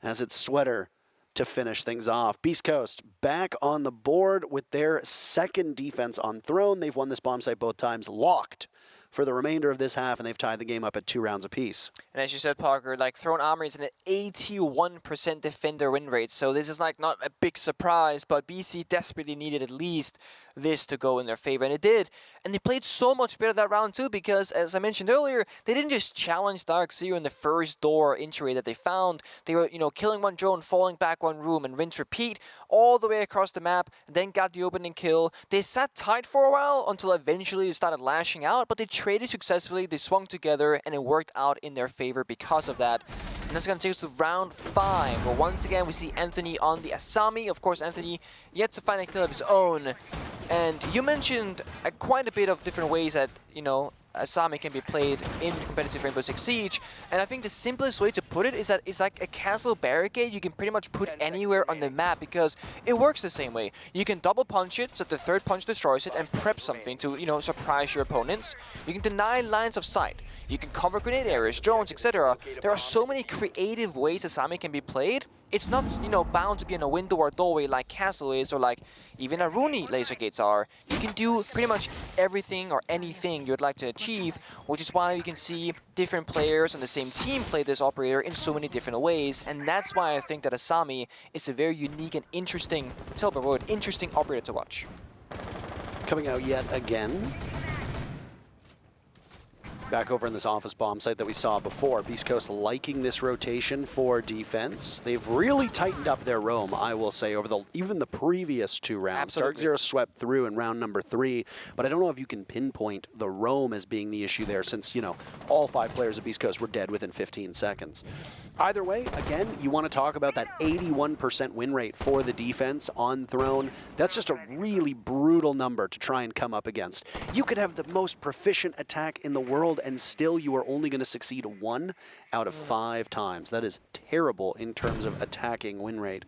as it's Sweater to finish things off. Beastcoast back on the board with their second defense on Throne. They've won this bomb site both times, locked for the remainder of this half, and they've tied the game up at 2 rounds apiece. And as you said, Parker, like Throne Armory is an 81% defender win rate, so this is like not a big surprise, but BC desperately needed at least this to go in their favor, and it did. And they played so much better that round too, because as I mentioned earlier, they didn't just challenge DarkZero in the first door entry that they found. They were, you know, killing one drone, falling back one room, and rinse repeat all the way across the map, and then got the opening kill. They sat tight for a while until eventually they started lashing out, but they traded successfully, they swung together, and it worked out in their favor because of that. And that's going to take us to round 5, where once again we see Anthony on the Asami. Of course, Anthony yet to find a kill of his own. And you mentioned quite a bit of different ways that, you know, Asami can be played in competitive Rainbow Six Siege, and I think the simplest way to put it is that it's like a castle barricade you can pretty much put anywhere on the map, because it works the same way. You can double punch it so that the third punch destroys it and prep something to, you know, surprise your opponents. You can deny lines of sight. You can cover grenade areas, drones, etc. There are so many creative ways Asami can be played, it's not, you know, bound to be in a window or doorway like Castle is, or like even a Rooney laser gates are. You can do pretty much everything or anything you'd like to achieve, which is why you can see different players on the same team play this operator in so many different ways, and that's why I think that Asami is a very unique and interesting, interesting operator to watch. Coming out yet again. Back over in this office bomb site that we saw before. Beastcoast liking this rotation for defense. They've really tightened up their roam, I will say, over even the previous 2 rounds. DarkZero swept through in round number 3, but I don't know if you can pinpoint the roam as being the issue there, since, you know, all 5 players of Beastcoast were dead within 15 seconds. Either way, again, you want to talk about that 81% win rate for the defense on Throne. That's just a really brutal number to try and come up against. You could have the most proficient attack in the world, and still you are only going to succeed 1 out of 5 times. That is terrible in terms of attacking win rate.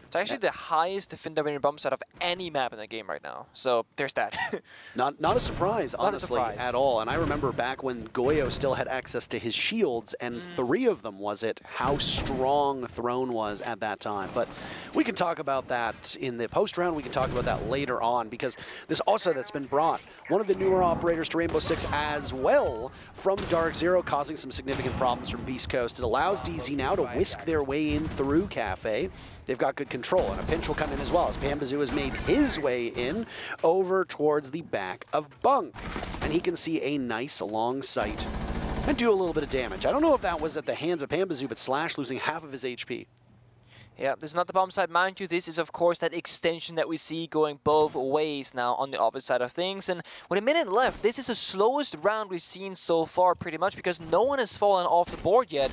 It's actually the highest defender winning bomb site of any map in the game right now. So there's that. Not a surprise, honestly, at all. And I remember back when Goyo still had access to his shields, and 3 of them was it, how strong Throne was at that time. But we can talk about that in the post round. We can talk about that later on, because this also that's been brought, one of the newer operators to Rainbow Six as well, from DarkZero, causing some significant problems from Beastcoast. It allows DZ now to whisk their way in through Cafe. They've got good control, and a pinch will come in as well, as Panbazou has made his way in over towards the back of Bunk. And he can see a nice long sight and do a little bit of damage. I don't know if that was at the hands of Panbazou, but Slash losing half of his HP. Yeah, this is not the bomb side, mind you. This is, of course, that extension that we see going both ways now on the opposite side of things. And with a minute left, this is the slowest round we've seen so far, pretty much, because no one has fallen off the board yet.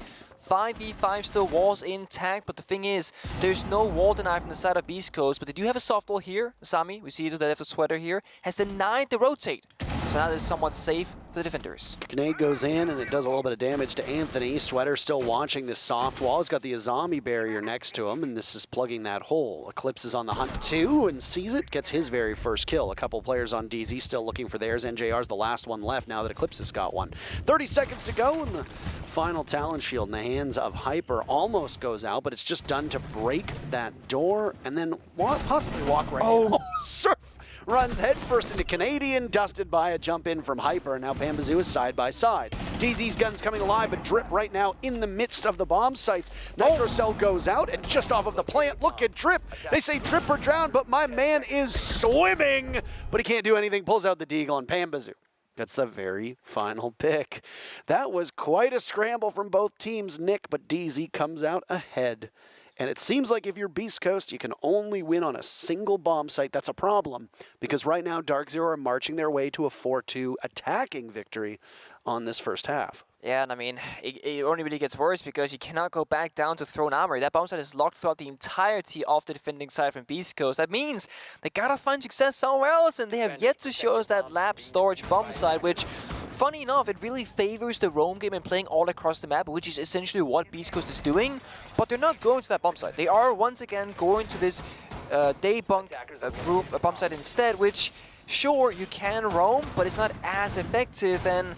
5v5 still, walls intact, but the thing is, there's no wall deny from the side of Beastcoast, but they do have a soft wall here. Sami, we see it to the left of Sweater here, has denied the rotate. So now it's somewhat safe for the defenders. Grenade goes in, and it does a little bit of damage to Anthony. Sweater still watching this soft wall. He's got the Azami barrier next to him, and this is plugging that hole. Eclipse is on the hunt too, and sees it, gets his very first kill. A couple players on DZ still looking for theirs. NJR's the last one left now that Eclipse has got one. 30 seconds to go, and the final talent shield in the hands of Hyper almost goes out, but it's just done to break that door, and then possibly walk right in. Oh, Surf runs headfirst into Canadian, dusted by a jump in from Hyper, and now Panbazou is side by side. DZ's gun's coming alive, but Drip right now in the midst of the bomb sites. Nitro Cell goes out, and just off of the plant, look at Drip. They say Drip or drown, but my man is swimming, but he can't do anything. Pulls out the Deagle, and Panbazou gets the very final pick. That was quite a scramble from both teams, Nick, but DZ comes out ahead. And it seems like if you're Beastcoast, you can only win on a single bomb site. That's a problem, because right now DarkZero are marching their way to a 4-2 attacking victory on this first half. Yeah, and I mean, it only really gets worse because you cannot go back down to Throne Armory. That bomb site is locked throughout the entirety of the defending side from Beastcoast. That means they gotta find success somewhere else, and they have yet to show us that lab storage bomb site, which, funny enough, it really favors the roam game and playing all across the map, which is essentially what Beastcoast is doing. But they're not going to that bomb site. They are once again going to this day bunk group bomb site instead, which, sure, you can roam, but it's not as effective. And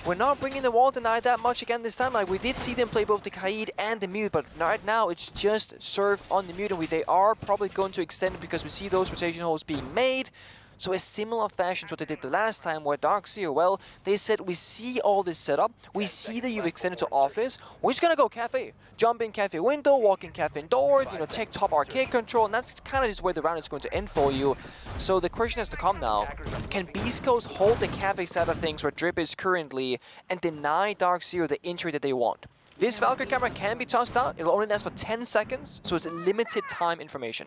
we're not bringing the wall deny that much again this time. Like, we did see them play both the Kaid and the Mute, but right now it's just Surf on the Mute, and they are probably going to extend it because we see those rotation holes being made. So a similar fashion to what they did the last time, where DarkZero, well, they said, we see all this setup, we see that you've extended to office, we're just gonna go Cafe. Jump in Cafe window, walk in Cafe door, you know, take top arcade control, and that's kind of just where the round is going to end for you. So the question has to come now, can Beastcoast hold the Cafe side of things where Drip is currently and deny DarkZero the entry that they want? This Valkyrie camera can be tossed out, it'll only last for 10 seconds, so it's a limited time information.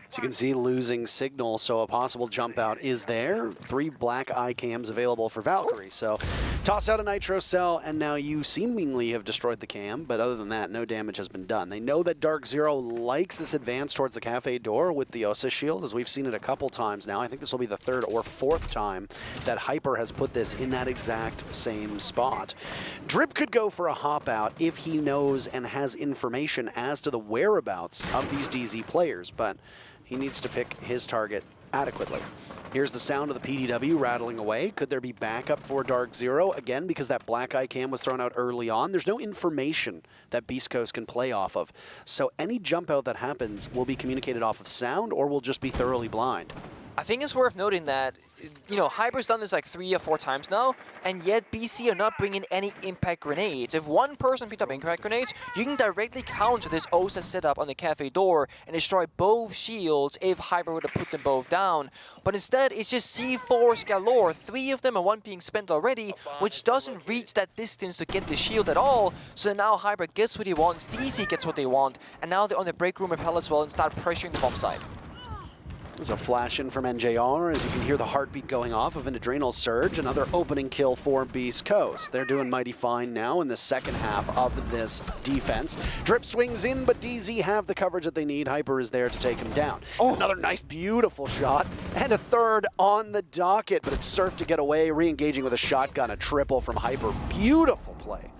So you can see losing signal, so a possible jump out is there. 3 black eye cams available for Valkyrie. So toss out a Nitro Cell, and now you seemingly have destroyed the cam, but other than that, no damage has been done. They know that DarkZero likes this advance towards the Cafe door with the Osa shield, as we've seen it a couple times now. I think this will be the 3rd or 4th time that Hyper has put this in that exact same spot. Drip could go for a hop out if he knows and has information as to the whereabouts of these DZ players, but he needs to pick his target adequately. Here's the sound of the PDW rattling away. Could there be backup for DarkZero? Again, because that black eye cam was thrown out early on, there's no information that Beastcoast can play off of. So any jump out that happens will be communicated off of sound or will just be thoroughly blind. I think it's worth noting that, you know, Hyper's done this like 3 or 4 times now, and yet BC are not bringing any impact grenades. If one person picked up impact grenades, you can directly counter this OSA setup on the cafe door and destroy both shields if Hyper would have put them both down. But instead, it's just C4s galore, 3 of them and 1 being spent already, which doesn't reach that distance to get the shield at all. So now Hyper gets what he wants, DC gets what they want, and now they're on the break room repel as well and start pressuring the bomb side. There's a flash in from NJR as you can hear the heartbeat going off of an adrenal surge. Another opening kill for Beastcoast. They're doing mighty fine now in the second half of this defense. Drip swings in, but DZ have the coverage that they need. Hyper is there to take him down. Oh, another nice, beautiful shot. And a third on the docket, but it's Surf to get away, re-engaging with a shotgun, a triple from Hyper. Beautiful play.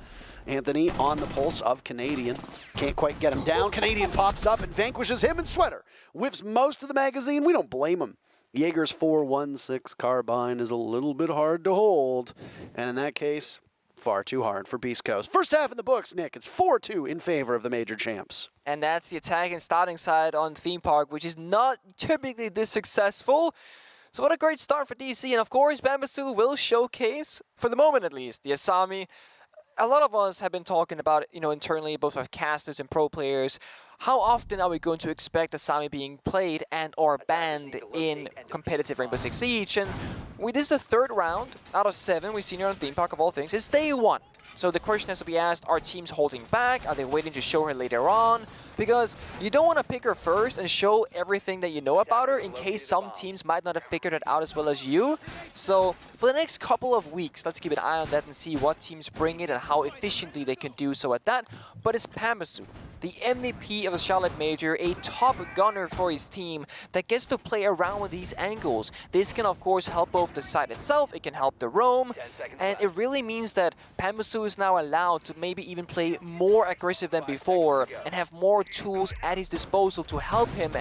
Anthony on the pulse of Canadian. Can't quite get him down. Canadian pops up and vanquishes him, and Sweater whips most of the magazine. We don't blame him. Jaeger's 4.16 carbine is a little bit hard to hold. And in that case, far too hard for Beastcoast. First half in the books, Nick. It's 4-2 in favor of the major champs. And that's the attack and starting side on Theme Park, which is not typically this successful. So what a great start for DC. And of course, Panbazou will showcase, for the moment at least, the Asami. A lot of us have been talking about, you know, internally, both as casters and pro players, how often are we going to expect Asami being played and or banned in competitive Rainbow Six Siege? And this is the 3rd round out of 7 we've seen here on Theme Park of all things. It's day 1. So the question has to be asked, are teams holding back? Are they waiting to show her later on? Because you don't want to pick her first and show everything that you know about her in case some teams might not have figured it out as well as you. So for the next couple of weeks, let's keep an eye on that and see what teams bring it and how efficiently they can do so at that. But it's Panbazou, the MVP of the Charlotte Major, a top gunner for his team that gets to play around with these angles. This can of course help both the site itself, it can help the roam, and it really means that Panbazou is now allowed to maybe even play more aggressive than before and have more tools at his disposal to help him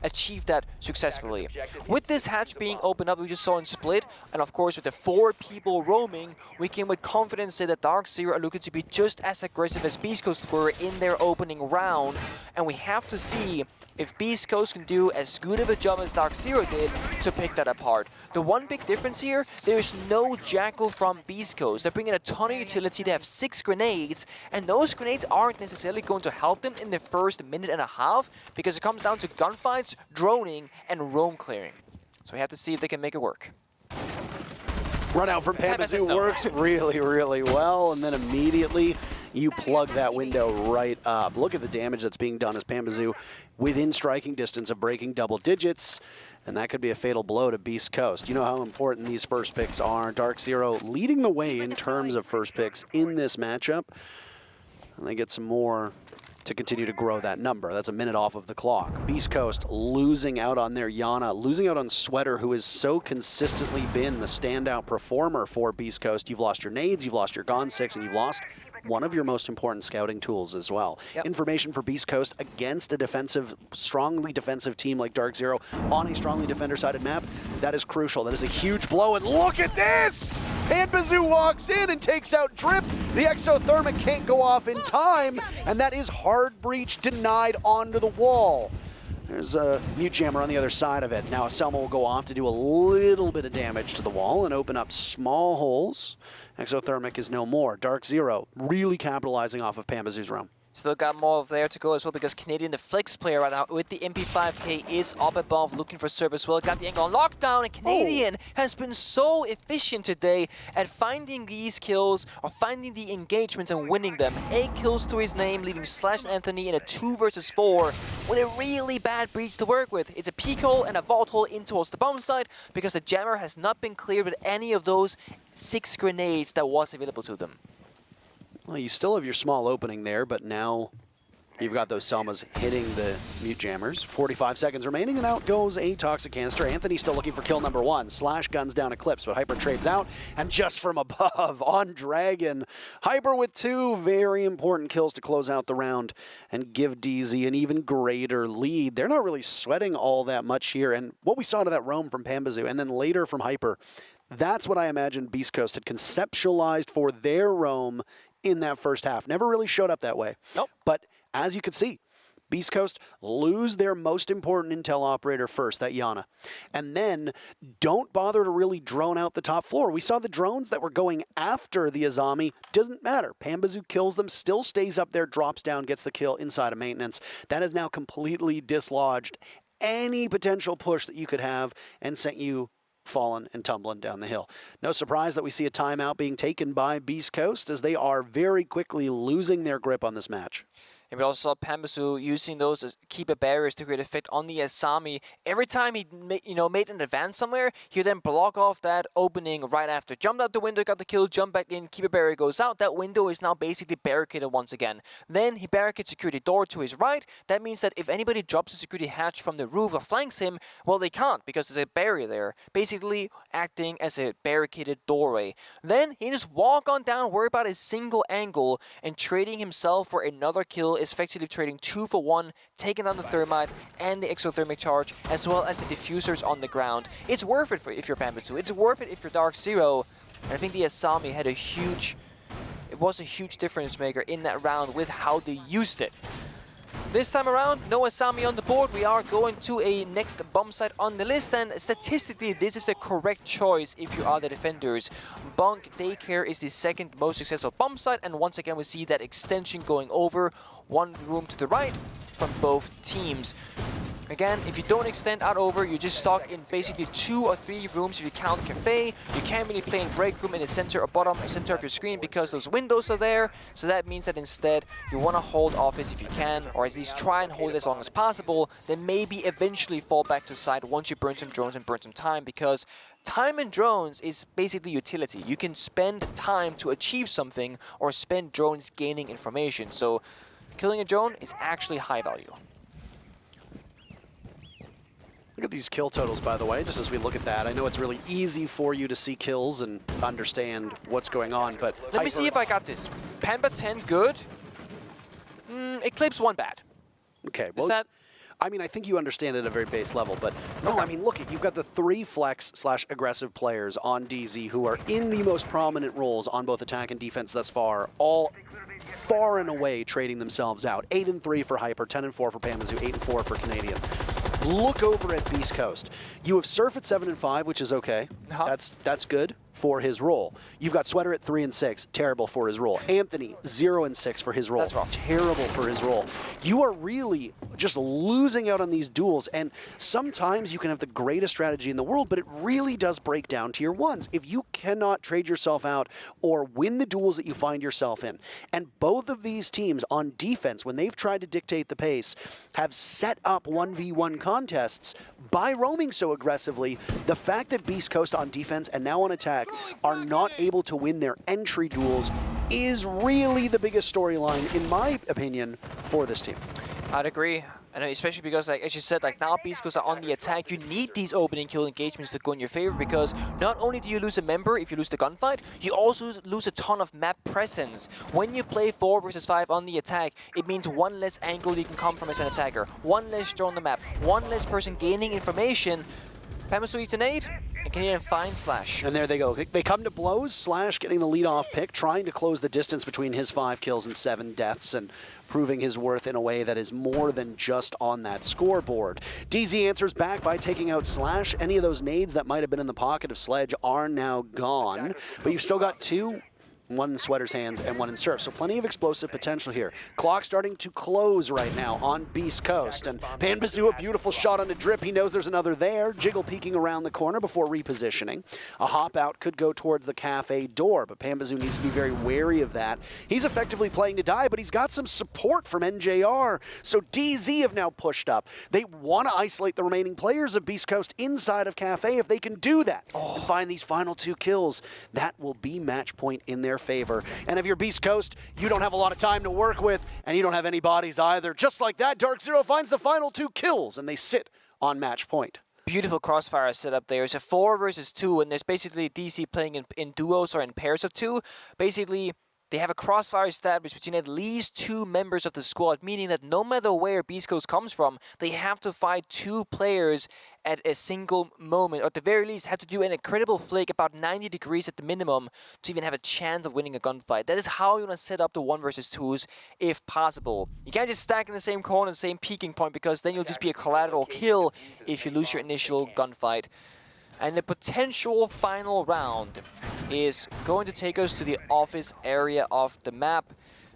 achieve that successfully. With this hatch being opened up, we just saw in Split, and of course with the 4 people roaming, we can with confidence say that DarkZero are looking to be just as aggressive as Beastcoast were in their opening round, and we have to see if Beastcoast can do as good of a job as DarkZero did to pick that apart. The one big difference here, there is no Jackal from Beastcoast. They're bringing a ton of utility. They have 6 grenades, and those grenades aren't necessarily going to help them in the first minute and a half because it comes down to gunfights, droning, and roam clearing. So we have to see if they can make it work. Run out from Panbazou works really, really well, and then immediately you plug that window right up. Look at the damage that's being done as Panbazou within striking distance of breaking double digits, and that could be a fatal blow to Beastcoast. You know how important these first picks are. DarkZero leading the way in terms of first picks in this matchup, and they get some more to continue to grow that number. That's a minute off of the clock. Beastcoast losing out on their Yana, losing out on Sweater, who has so consistently been the standout performer for Beastcoast. You've lost your nades, you've lost your Gon 6, and you've lost one of your most important scouting tools as well. Yep. Information for Beastcoast against a defensive, strongly defensive team like DarkZero on a strongly defender-sided map, that is crucial. That is a huge blow, and look at this! Panbazou walks in and takes out Drip. The exothermic can't go off in time, and that is hard breach denied onto the wall. There's a mute jammer on the other side of it. Now Selma will go off to do a little bit of damage to the wall and open up small holes. Exothermic is no more. DarkZero really capitalizing off of Panbazou's roam. Still got more there to go as well because Canadian, the flex player right now with the MP5K, is up above looking for serve as well. Got the angle on lockdown, and Canadian has been so efficient today at finding these kills or finding the engagements and winning them. 8 kills to his name, leaving Slash and Anthony in a 2 versus 4 with a really bad breach to work with. It's a peek hole and a vault hole in towards the bomb side because the jammer has not been cleared with any of those 6 grenades that was available to them. Well, you still have your small opening there, but now You've got those Selmas hitting the mute jammers. 45 seconds remaining, and out goes a Toxic Canister. Anthony still looking for kill number 1. Slash guns down Eclipse, but Hyper trades out, and just from above on Dragon, Hyper with 2 very important kills to close out the round and give DZ an even greater lead. They're not really sweating all that much here, and what we saw to that roam from Panbazou, and then later from Hyper, that's what I imagine Beastcoast had conceptualized for their roam in that first half. Never really showed up that way. Nope. But as you could see, Beastcoast lose their most important intel operator first, that Yana, and then don't bother to really drone out the top floor. We saw the drones that were going after the Azami. Doesn't matter. Panbazou kills them, still stays up there, drops down, gets the kill inside of maintenance. That has now completely dislodged any potential push that you could have and sent you falling and tumbling down the hill. No surprise that we see a timeout being taken by Beastcoast as they are very quickly losing their grip on this match. And we also saw Panbazou using those as keeper barriers to create effect on the Asami. Every time he made an advance somewhere, he would then block off that opening right after. Jumped out the window, got the kill, jumped back in, keeper barrier goes out. That window is now basically barricaded once again. Then he barricades security door to his right. That means that if anybody drops a security hatch from the roof or flanks him, well, they can't because there's a barrier there, basically acting as a barricaded doorway. Then he just walk on down, worry about a single angle, and trading himself for another kill is effectively trading 2 for 1, taking down the Thermite and the exothermic charge, as well as the diffusers on the ground. It's worth it if you're Panbazou. It's worth it if you're DarkZero. And I think the Asami had it was a huge difference maker in that round with how they used it. This time around, no Asami on the board. We are going to a next bomb site on the list, and statistically, this is the correct choice if you are the defenders. Bunk Daycare is the second most successful bomb site, and once again, we see that extension going over one room to the right from both teams. Again, if you don't extend out over, you're just stuck in basically 2 or 3 rooms if you count Cafe. You can't really play in break room in the center or bottom or center of your screen because those windows are there. So that means that instead you want to hold office if you can, or at least try and hold it as long as possible. Then maybe eventually fall back to side once you burn some drones and burn some time, because time and drones is basically utility. You can spend time to achieve something or spend drones gaining information. So killing a drone is actually high value. Look at these kill totals, by the way, just as we look at that. I know it's really easy for you to see kills and understand what's going on, but let me see if I got this. Panba 10 good. Eclipse 1 bad. Okay, well, is that? I mean, I think you understand it at a very base level, but no, I mean, look, you've got the 3 flex/aggressive players on DZ who are in the most prominent roles on both attack and defense thus far, all far and away trading themselves out. 8-3 for Hyper, 10-4 for Panbazou, 8-4 for Canadian. Look over at Beastcoast. You have Surf at 7-5, which is okay. That's good for his role. You've got Sweater at 3-6, terrible for his role. Anthony, 0-6 for his role. That's rough. Terrible for his role. You are really just losing out on these duels, and sometimes you can have the greatest strategy in the world, but it really does break down to your ones. If you cannot trade yourself out or win the duels that you find yourself in, and both of these teams on defense, when they've tried to dictate the pace, have set up 1v1 contests by roaming so aggressively, the fact that Beastcoast on defense and now on attack are not able to win their entry duels is really the biggest storyline, in my opinion, for this team. I'd agree. And especially because, like, as you said, like, now Beastcoast are on the attack. You need these opening kill engagements to go in your favor, because not only do you lose a member if you lose the gunfight, you also lose a ton of map presence. When you play 4 versus 5 on the attack, it means 1 less angle you can come from as an attacker, 1 less drone on the map, 1 less person gaining information. Panbazou eats an 8, and Canadian finds Slash. And there they go. They come to blows. Slash getting the lead-off pick, trying to close the distance between his 5 kills and 7 deaths, and proving his worth in a way that is more than just on that scoreboard. DZ answers back by taking out Slash. Any of those nades that might have been in the pocket of Sledge are now gone, but you've still got 2. 1 in Sweater's hands and 1 in Surf. So plenty of explosive potential here. Clock starting to close right now on Beastcoast. And Panbazou, a beautiful shot on the drip. He knows there's another there. Jiggle peeking around the corner before repositioning. A hop out could go towards the cafe door, but Panbazou needs to be very wary of that. He's effectively playing to die, but he's got some support from NJR. So DZ have now pushed up. They want to isolate the remaining players of Beastcoast inside of cafe. If they can do that and find these final 2 kills, that will be match point in their favor. And if you're Beast Coast, you don't have a lot of time to work with, and you don't have any bodies either. Just like that, DarkZero finds the final 2 kills, and they sit on match point. Beautiful crossfire setup there. It's a 4 versus 2, and there's basically DC playing in duos or in pairs of 2. Basically, they have a crossfire established between at least 2 members of the squad, meaning that no matter where Beastcoast comes from, they have to fight 2 players at a single moment, or at the very least have to do an incredible flick about 90 degrees at the minimum to even have a chance of winning a gunfight. That is how you want to set up the 1 versus 2s if possible. You can't just stack in the same corner and same peaking point, because then you'll just be a collateral kill if you lose your initial gunfight. And the potential final round is going to take us to the office area of the map.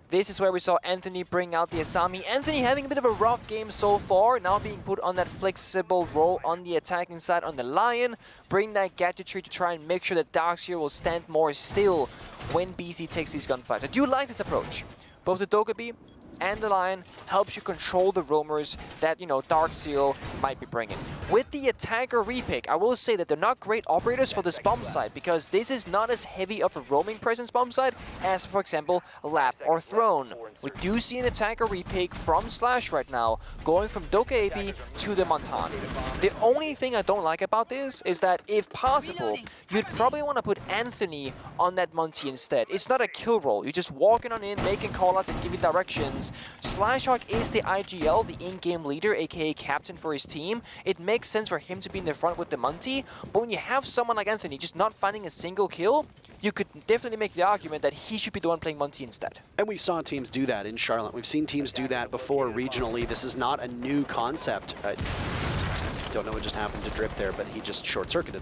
This is where we saw Anthony bring out the Asami. Anthony having a bit of a rough game so far, now being put on that flexible role on the attacking side on the Lion. Bring that gadgetry to try and make sure that DarkZero will stand more still when BC takes these gunfights. I do like this approach. Both the Dokkaebi and the Lion helps you control the roamers that, you know, DarkZero might be bringing. With the attacker repick, I will say that they're not great operators for this bomb site, because this is not as heavy of a roaming presence bomb site as, for example, Lap or Throne. We do see an attacker repick from Slash right now, going from Dokkaebi to the Montan. The only thing I don't like about this is that, if possible, you'd probably want to put Anthony on that Monty instead. It's not a kill roll. You're just walking on in, making callouts and giving directions. Slashhawk is the IGL, the in-game leader, aka captain for his team. It makes sense for him to be in the front with the Monty, but when you have someone like Anthony just not finding a single kill, you could definitely make the argument that he should be the one playing Monty instead. And we saw teams do that in Charlotte. We've seen teams do that before regionally. This is not a new concept. I don't know what just happened to Drip there, but he just short-circuited.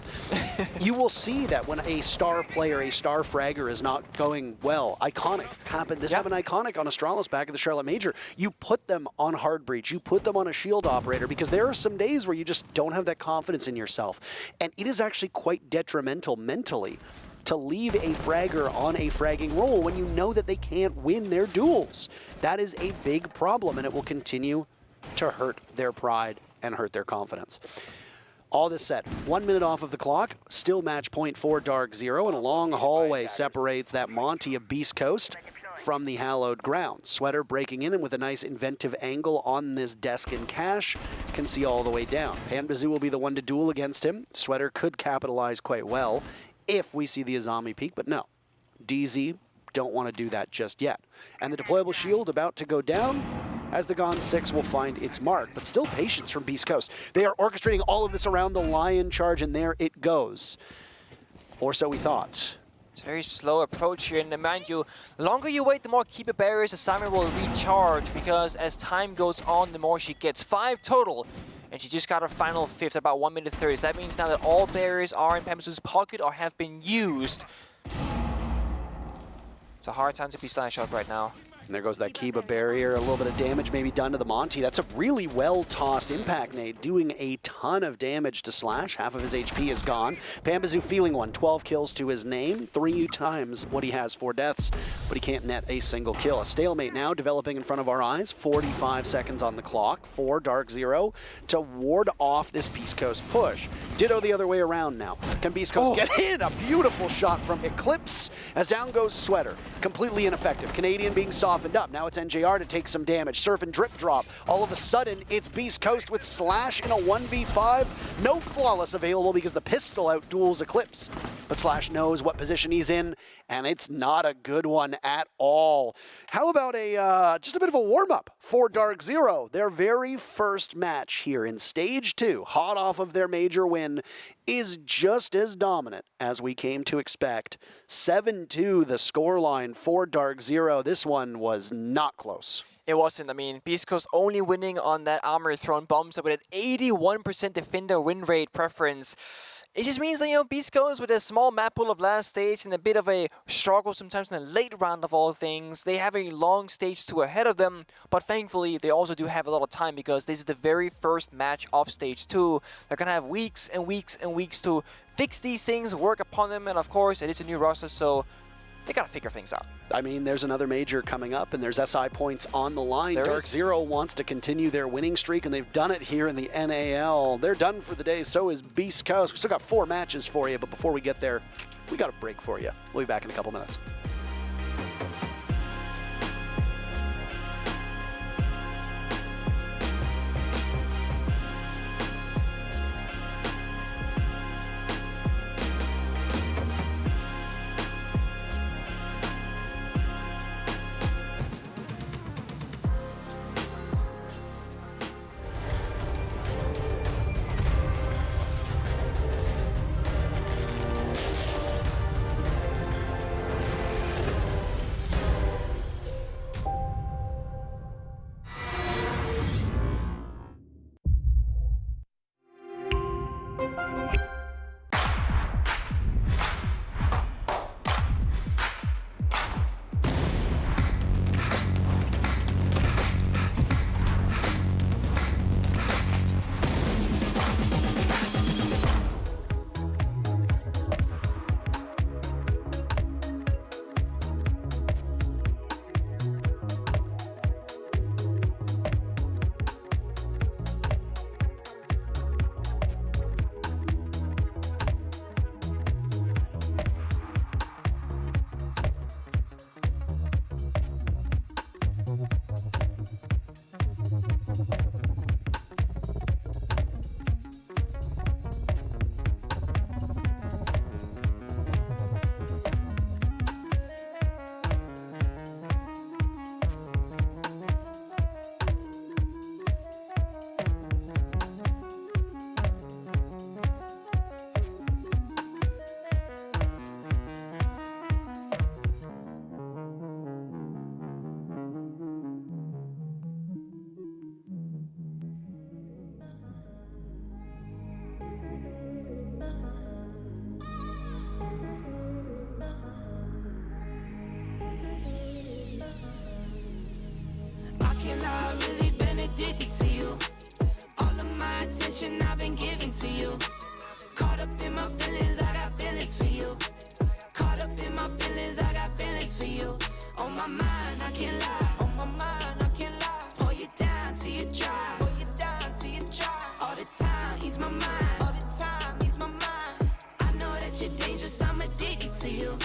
You will see that when a star player, a star fragger is not going well. Iconic happened. This happened Iconic on Astralis back at the Charlotte Major. You put them on hard breach. You put them on a shield operator, because there are some days where you just don't have that confidence in yourself. And it is actually quite detrimental mentally to leave a fragger on a fragging role when you know that they can't win their duels. That is a big problem, and it will continue to hurt their pride and hurt their confidence. All this said, 1 minute off of the clock, still match point for DarkZero, and a long hallway separates that Monty of Beast Coast from the hallowed ground. Sweater breaking in, and with a nice inventive angle on this desk in cache, can see all the way down. Panbazou will be the one to duel against him. Sweater could capitalize quite well if we see the Azami peak, but no. DZ don't want to do that just yet. And the deployable shield about to go down, as the Gon 6 will find its mark, but still patience from Beast Coast. They are orchestrating all of this around the Lion charge, and there it goes. Or so we thought. It's a very slow approach here, and mind you, the longer you wait, the more keeper barriers Asami will recharge, because as time goes on, the more she gets. 5 total, and she just got her final 5th, about 1 minute 30. So that means now that all barriers are in Panbazou's pocket or have been used. It's a hard time to be Slashhawk right now. And there goes that Kiba barrier. A little bit of damage maybe done to the Monty. That's a really well-tossed impact nade, doing a ton of damage to Slash. Half of his HP is gone. Panbazou feeling one. 12 kills to his name. 3 times what he has, 4 deaths, but he can't net a single kill. A stalemate now developing in front of our eyes. 45 seconds on the clock for DarkZero to ward off this Beast Coast push. Ditto the other way around now. Can Beast Coast get in? A beautiful shot from Eclipse as down goes Sweater. Completely ineffective. Canadian being softened up. Now it's NJR to take some damage. Surf and drip drop. All of a sudden, it's Beast Coast with Slash in a 1v5. No flawless available because the pistol outduels Eclipse. But Slash knows what position he's in, and it's not a good one at all. How about just a bit of a warm-up for DarkZero? Their very first match here in Stage 2, hot off of their major win, is just as dominant as we came to expect. 7-2 the scoreline for DarkZero. This one was not close. It wasn't. I mean, Beast Coast only winning on that armor thrown bombs with an 81% defender win rate preference. It just means that, you know, Beast Coast with a small map pool of last stage and a bit of a struggle sometimes in the late round of all things. They have a long stage 2 ahead of them, but thankfully they also do have a lot of time because this is the very first match of stage 2. They're going to have weeks and weeks and weeks to fix these things, work upon them, and of course it is a new roster, so they got to figure things out. I mean, there's another major coming up, and there's SI points on the line. DarkZero wants to continue their winning streak, and they've done it here in the NAL. They're done for the day, so is Beast Coast. We still got 4 matches for you, but before we get there, we got a break for you. We'll be back in a couple minutes. I've really been addicted to you. All of my attention I've been giving to you. Caught up in my feelings, I got feelings for you. Caught up in my feelings, I got feelings for you. On my mind, I can't lie. On my mind, I can't lie. Pull you down till you dry. Pull you down till you dry. All the time, ease my mind. All the time, ease my mind. I know that you're dangerous, I'm addicted to you.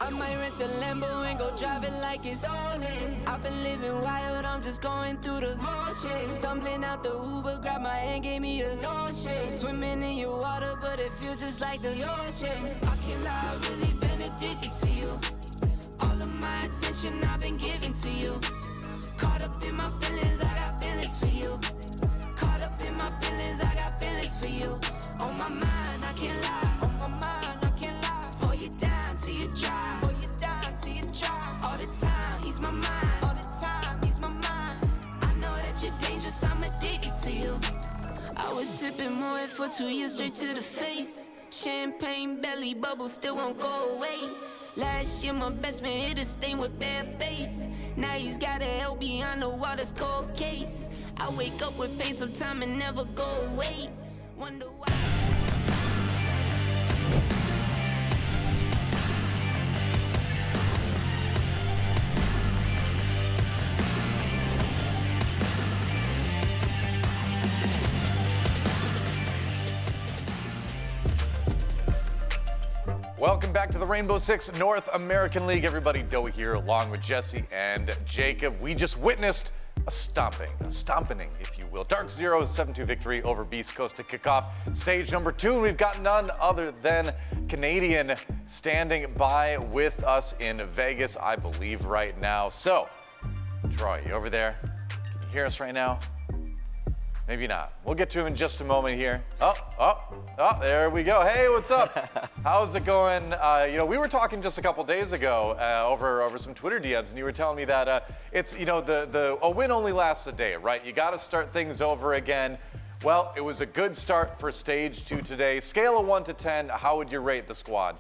I might rent the Lambo and go drive it like it's stolen. I've been living wild, I'm just going through the motions. Stumbling out the Uber, grab my hand, gave me the notion. Swimming in your water, but it feels just like the ocean. I can't lie, I've really been addicted to you. All of my attention I've been giving to you. Caught up in my feelings, I got feelings for you. Caught up in my feelings, I got feelings for you. On my mind, I can't lie. On my mind, I can't lie. Pull you down till you dry. Pull you down till you dry. All the time, ease my mind. All the time, ease my mind. I know that you're dangerous, I'm addicted to you. I was sipping more for 2 years straight to the face. Champagne belly bubble still won't go away. Last year my best man hit a stain with bare face. Now he's got a hell behind the water's cold case. I wake up with pain sometime and never go away. Wonder why. Welcome back to the Rainbow Six North American League. Everybody, Doe here along with Jesse and Jacob. We just witnessed a stomping, if you will. DarkZero's 7-2 victory over Beastcoast to kick off stage number 2. And we've got none other than Canadian standing by with us in Vegas, I believe, right now. So, Troy, you over there? Can you hear us right now? Maybe not. We'll get to him in just a moment here. Oh, there we go. Hey, what's up? How's it going? We were talking just a couple days ago over some Twitter DMs, and you were telling me that it's, a win only lasts a day, right? You got to start things over again. Well, it was a good start for stage 2 today. Scale of 1 to 10, how would you rate the squad?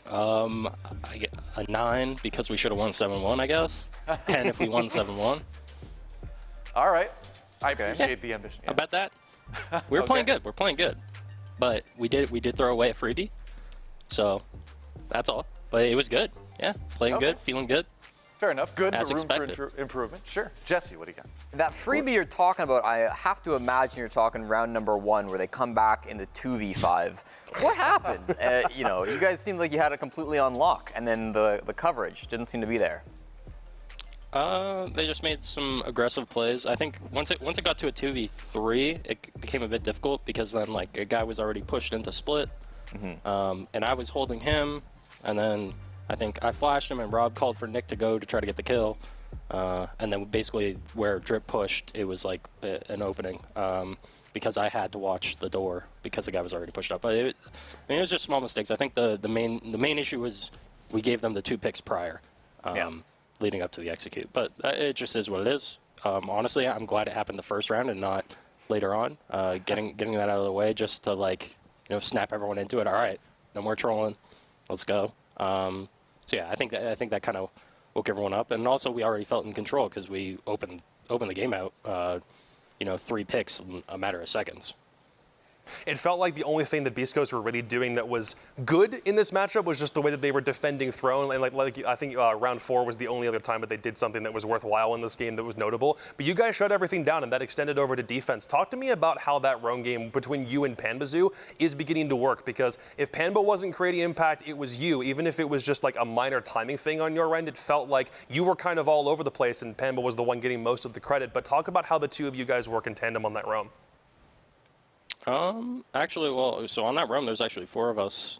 I get a 9 because we should have won 7-1, I guess. 10 if we won 7-1. All right. I appreciate the ambition. How about that? We're playing good. We're playing good. But we did throw away a freebie. So that's all. But it was good. Yeah. Playing good, feeling good. Fair enough. Good, As room expected. for improvement. Sure. Jesse, what do you got? That freebie you're talking about, I have to imagine you're talking round number 1 where they come back in the 2v5. What happened? You know, you guys seemed like you had it completely on lock, and then the coverage didn't seem to be there. They just made some aggressive plays. I think once it got to a 2v3, it became a bit difficult because then like a guy was already pushed into split, and I was holding him, and then I think I flashed him and Rob called for Nick to go to try to get the kill, and then basically where Drip pushed, it was like an opening because I had to watch the door because the guy was already pushed up. But it was just small mistakes. I think the main issue was we gave them the 2 picks prior. Leading up to the execute, but it just is what it is. Honestly, I'm glad it happened the first round and not later on. Getting that out of the way just to like, snap everyone into it. All right, no more trolling, let's go. So yeah, I think that kind of woke everyone up, and also we already felt in control because we opened the game out. 3 picks in a matter of seconds. It felt like the only thing that Beastcoast were really doing that was good in this matchup was just the way that they were defending Throne. And like I think round 4 was the only other time that they did something that was worthwhile in this game that was notable. But you guys shut everything down, and that extended over to defense. Talk to me about how that roam game between you and Panbazou is beginning to work. Because if Panba wasn't creating impact, it was you. Even if it was just like a minor timing thing on your end, it felt like you were kind of all over the place, and Panba was the one getting most of the credit. But talk about how the 2 of you guys work in tandem on that roam. Actually, well, so on that roam, there's actually 4 of us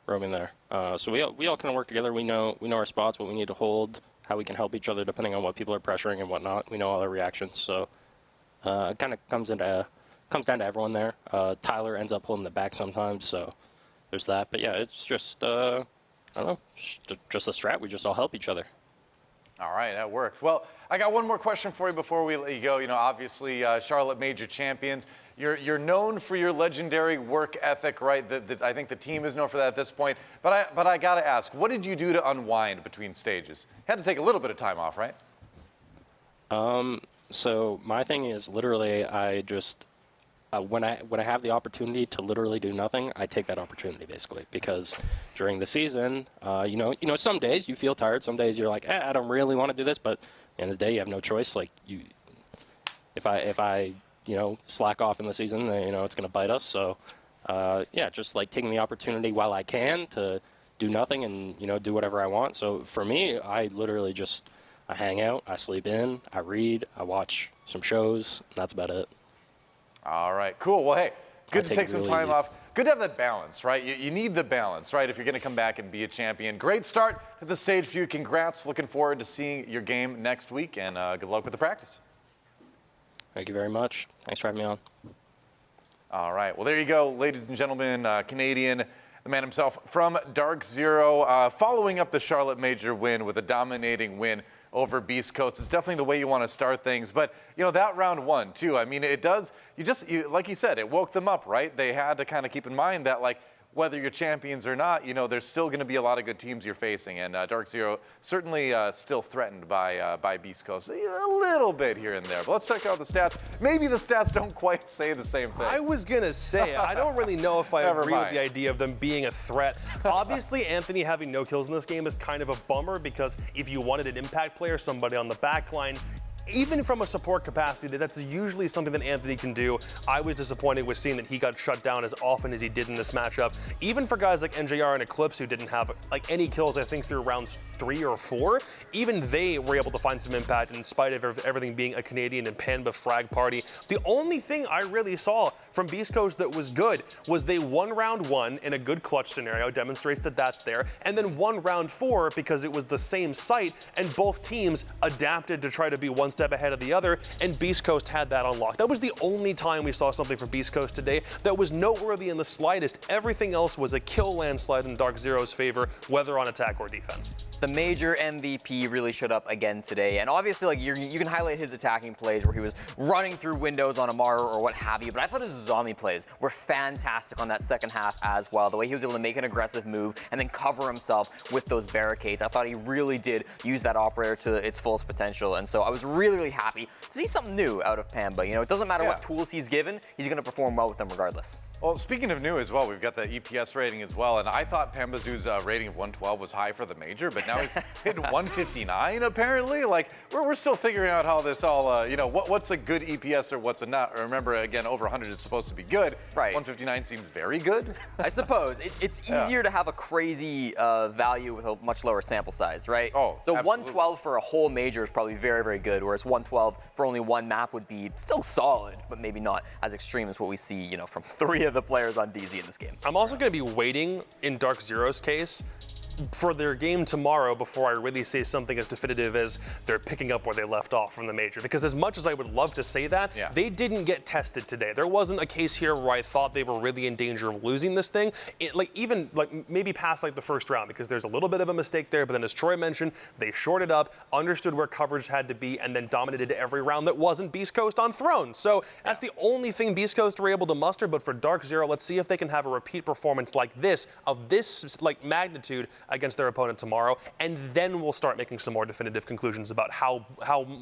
roaming there. So we all kind of work together. We know our spots, what we need to hold, how we can help each other depending on what people are pressuring and whatnot. We know all their reactions. So it kind of comes down to everyone there. Tyler ends up holding the back sometimes, so there's that. But yeah, it's just I don't know, just a strat. We just all help each other. All right, that worked. Well, I got one more question for you before we let you go. Obviously, Charlotte Major champions. You're known for your legendary work ethic, right? I think the team is known for that at this point. But I got to ask, what did you do to unwind between stages? You had to take a little bit of time off, right? So my thing is literally, I just when I have the opportunity to literally do nothing, I take that opportunity basically, because during the season, some days you feel tired, some days you're like, I don't really want to do this, but at the end of the day, you have no choice. Like if I slack off in the season, it's going to bite us. So yeah, just like taking the opportunity while I can to do nothing and do whatever I want. So for me, I literally I hang out, I sleep in, I read, I watch some shows. That's about it. All right, cool. Well, hey, good to take some time off. Good to have that balance, right? You need the balance, right, if you're going to come back and be a champion. Great start to the stage for you. Congrats. Looking forward to seeing your game next week, and good luck with the practice. Thank you very much. Thanks for having me on. All right. Well, there you go, ladies and gentlemen. Canadian, the man himself from DarkZero, following up the Charlotte Major win with a dominating win over Beastcoast. It's definitely the way you want to start things. But, that round 1, too, I mean, it does, like you said, it woke them up, right? They had to kind of keep in mind that, like, whether you're champions or not, there's still going to be a lot of good teams you're facing. And DarkZero certainly still threatened by Beastcoast a little bit here and there. But let's check out the stats. Maybe the stats don't quite say the same thing. I was going to say, I don't really know if I agree with the idea of them being a threat. Obviously, Anthony having no kills in this game is kind of a bummer, because if you wanted an impact player, somebody on the back line, even from a support capacity, that's usually something that Anthony can do. I was disappointed with seeing that he got shut down as often as he did in this matchup. Even for guys like NJR and Eclipse, who didn't have like any kills, I think, through rounds 3 or 4, even they were able to find some impact in spite of everything being a Canadian and Panba frag party. The only thing I really saw from Beastcoast that was good was they won round 1 in a good clutch scenario, demonstrates that that's there, and then won round 4 because it was the same site, and both teams adapted to try to be one step ahead of the other, and Beastcoast had that unlocked. That was the only time we saw something from Beastcoast today that was noteworthy in the slightest. Everything else was a kill landslide in DarkZero's favor, whether on attack or defense. The major MVP really showed up again today, and obviously, like, you can highlight his attacking plays where he was running through windows on Amara or what have you, but I thought his zombie plays were fantastic on that second half as well. The way he was able to make an aggressive move and then cover himself with those barricades. I thought he really did use that operator to its fullest potential, and so I was really, really happy to see something new out of Panba. It doesn't matter what tools he's given, he's going to perform well with them regardless. Well, speaking of new as well, we've got the EPS rating as well, and I thought Panbazou's rating of 112 was high for the major, but now he's hitting 159 apparently. Like, we're still figuring out how this all, you know, what's a good EPS or what's a not. Remember, again, over 100 is supposed to be good. Right. 159 seems very good. I suppose. It's easier to have a crazy value with a much lower sample size, right? Oh, so absolutely. 112 for a whole major is probably very, very good, whereas 112 for only one map would be still solid, but maybe not as extreme as what we see, you know, from 3 of the players on DZ in this game. I'm also going to be waiting, in DarkZero's case, for their game tomorrow before I really say something as definitive as they're picking up where they left off from the major. Because as much as I would love to say that, they didn't get tested today. There wasn't a case here where I thought they were really in danger of losing this thing. Even maybe past like the first round, because there's a little bit of a mistake there. But then as Troy mentioned, they shorted up, understood where coverage had to be, and then dominated every round that wasn't Beastcoast on Throne. So that's the only thing Beastcoast were able to muster. But for DarkZero, let's see if they can have a repeat performance like this, of this like magnitude, against their opponent tomorrow, and then we'll start making some more definitive conclusions about how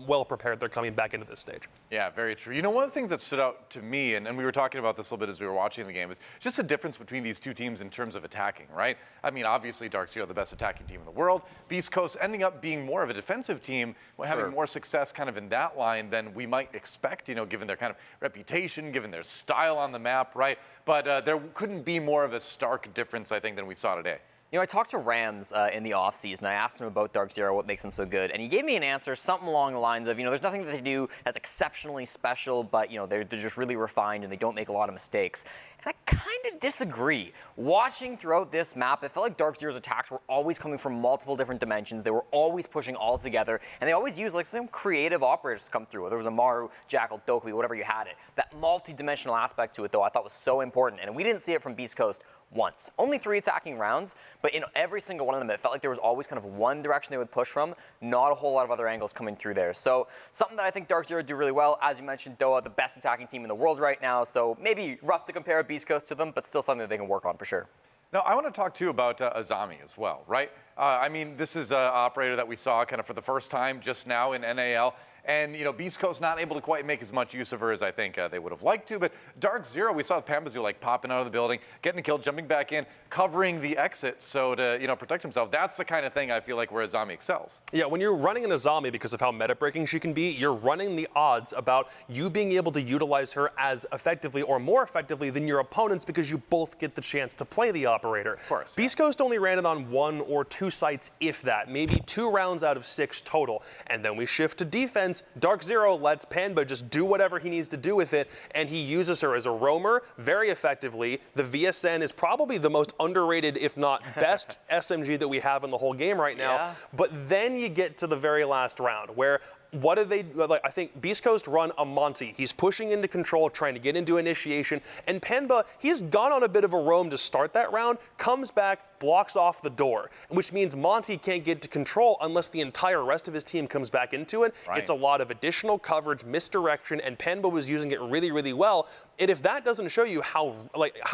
well prepared they're coming back into this stage. Yeah, very true. You know, one of the things that stood out to me, and we were talking about this a little bit as we were watching the game, is just the difference between these two teams in terms of attacking, right? I mean, obviously, DarkZero, the best attacking team in the world. Beastcoast ending up being more of a defensive team, having more success kind of in that line than we might expect, you know, given their kind of reputation, given their style on the map, right? But there couldn't be more of a stark difference, I think, than we saw today. You know, I talked to Rams in the offseason. I asked him about DarkZero, what makes them so good, and he gave me an answer, something along the lines of, you know, there's nothing that they do that's exceptionally special, but, you know, they're just really refined and they don't make a lot of mistakes. And I kind of disagree. Watching throughout this map, it felt like DarkZero's attacks were always coming from multiple different dimensions. They were always pushing all together, and they always used like some creative operators to come through. Whether it was Amaru, Jackal, Dokkaebi, whatever you had it. That multi-dimensional aspect to it, though, I thought was so important, and we didn't see it from Beastcoast once. Only 3 attacking rounds, but in every single one of them, it felt like there was always kind of one direction they would push from, not a whole lot of other angles coming through there. So something that I think DarkZero do really well. As you mentioned, Doa, the best attacking team in the world right now, so maybe rough to compare Beastcoast to them, but still something that they can work on for sure. Now, I want to talk, too, about Azami as well, right? I mean, this is an operator that we saw kind of for the first time just now in NAL. And, you know, Beastcoast not able to quite make as much use of her as I think they would have liked to. But DarkZero, we saw Panbazou like popping out of the building, getting a kill, jumping back in, covering the exit so to, you know, protect himself. That's the kind of thing I feel like where Azami excels. Yeah, when you're running an Azami because of how meta-breaking she can be, you're running the odds about you being able to utilize her as effectively or more effectively than your opponents because you both get the chance to play the operator. Of course. Beastcoast only ran it on 1 or 2 sites, if that, maybe 2 rounds out of 6 total. And then we shift to defense. DarkZero lets Panba just do whatever he needs to do with it, and he uses her as a roamer very effectively. The VSN is probably the most underrated, if not best, SMG that we have in the whole game right now. Yeah. But then you get to the very last round, where what do they, like, I think Beastcoast run a Monty. He's pushing into control, trying to get into initiation, and Panba, he's gone on a bit of a roam to start that round, comes back, blocks off the door, which means Monty can't get to control unless the entire rest of his team comes back into it. Right. It's a lot of additional coverage, misdirection, and Panba was using it really, really well. And if that doesn't show you how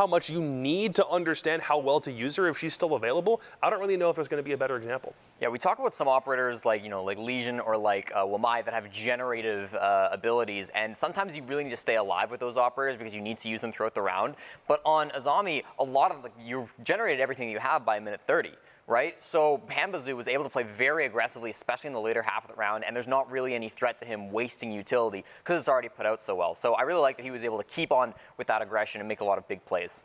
much you need to understand how well to use her if she's still available, I don't really know if there's going to be a better example. Yeah, we talk about some operators like, you know, like Legion or like Wamai that have generative abilities, and sometimes you really need to stay alive with those operators because you need to use them throughout the round. But on Azami, a lot of you've generated everything you have by minute 30. Right? So Panbazou was able to play very aggressively, especially in the later half of the round, and there's not really any threat to him wasting utility because it's already put out so well. So I really like that he was able to keep on with that aggression and make a lot of big plays.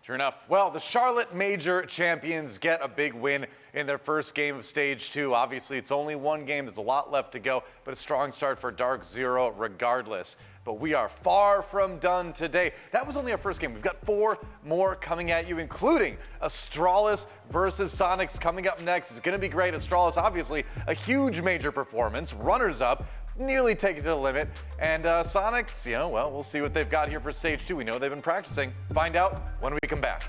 True enough. Well, the Charlotte Major champions get a big win in their first game of Stage 2. Obviously, it's only one game. There's a lot left to go, but a strong start for DarkZero regardless. But we are far from done today. That was only our first game. We've got 4 more coming at you, including Astralis versus Sonics coming up next. It's going to be great. Astralis, obviously, a huge major performance. Runners-up, nearly take it to the limit. And Sonics, you know, well, we'll see what they've got here for Stage 2. We know they've been practicing. Find out when we come back.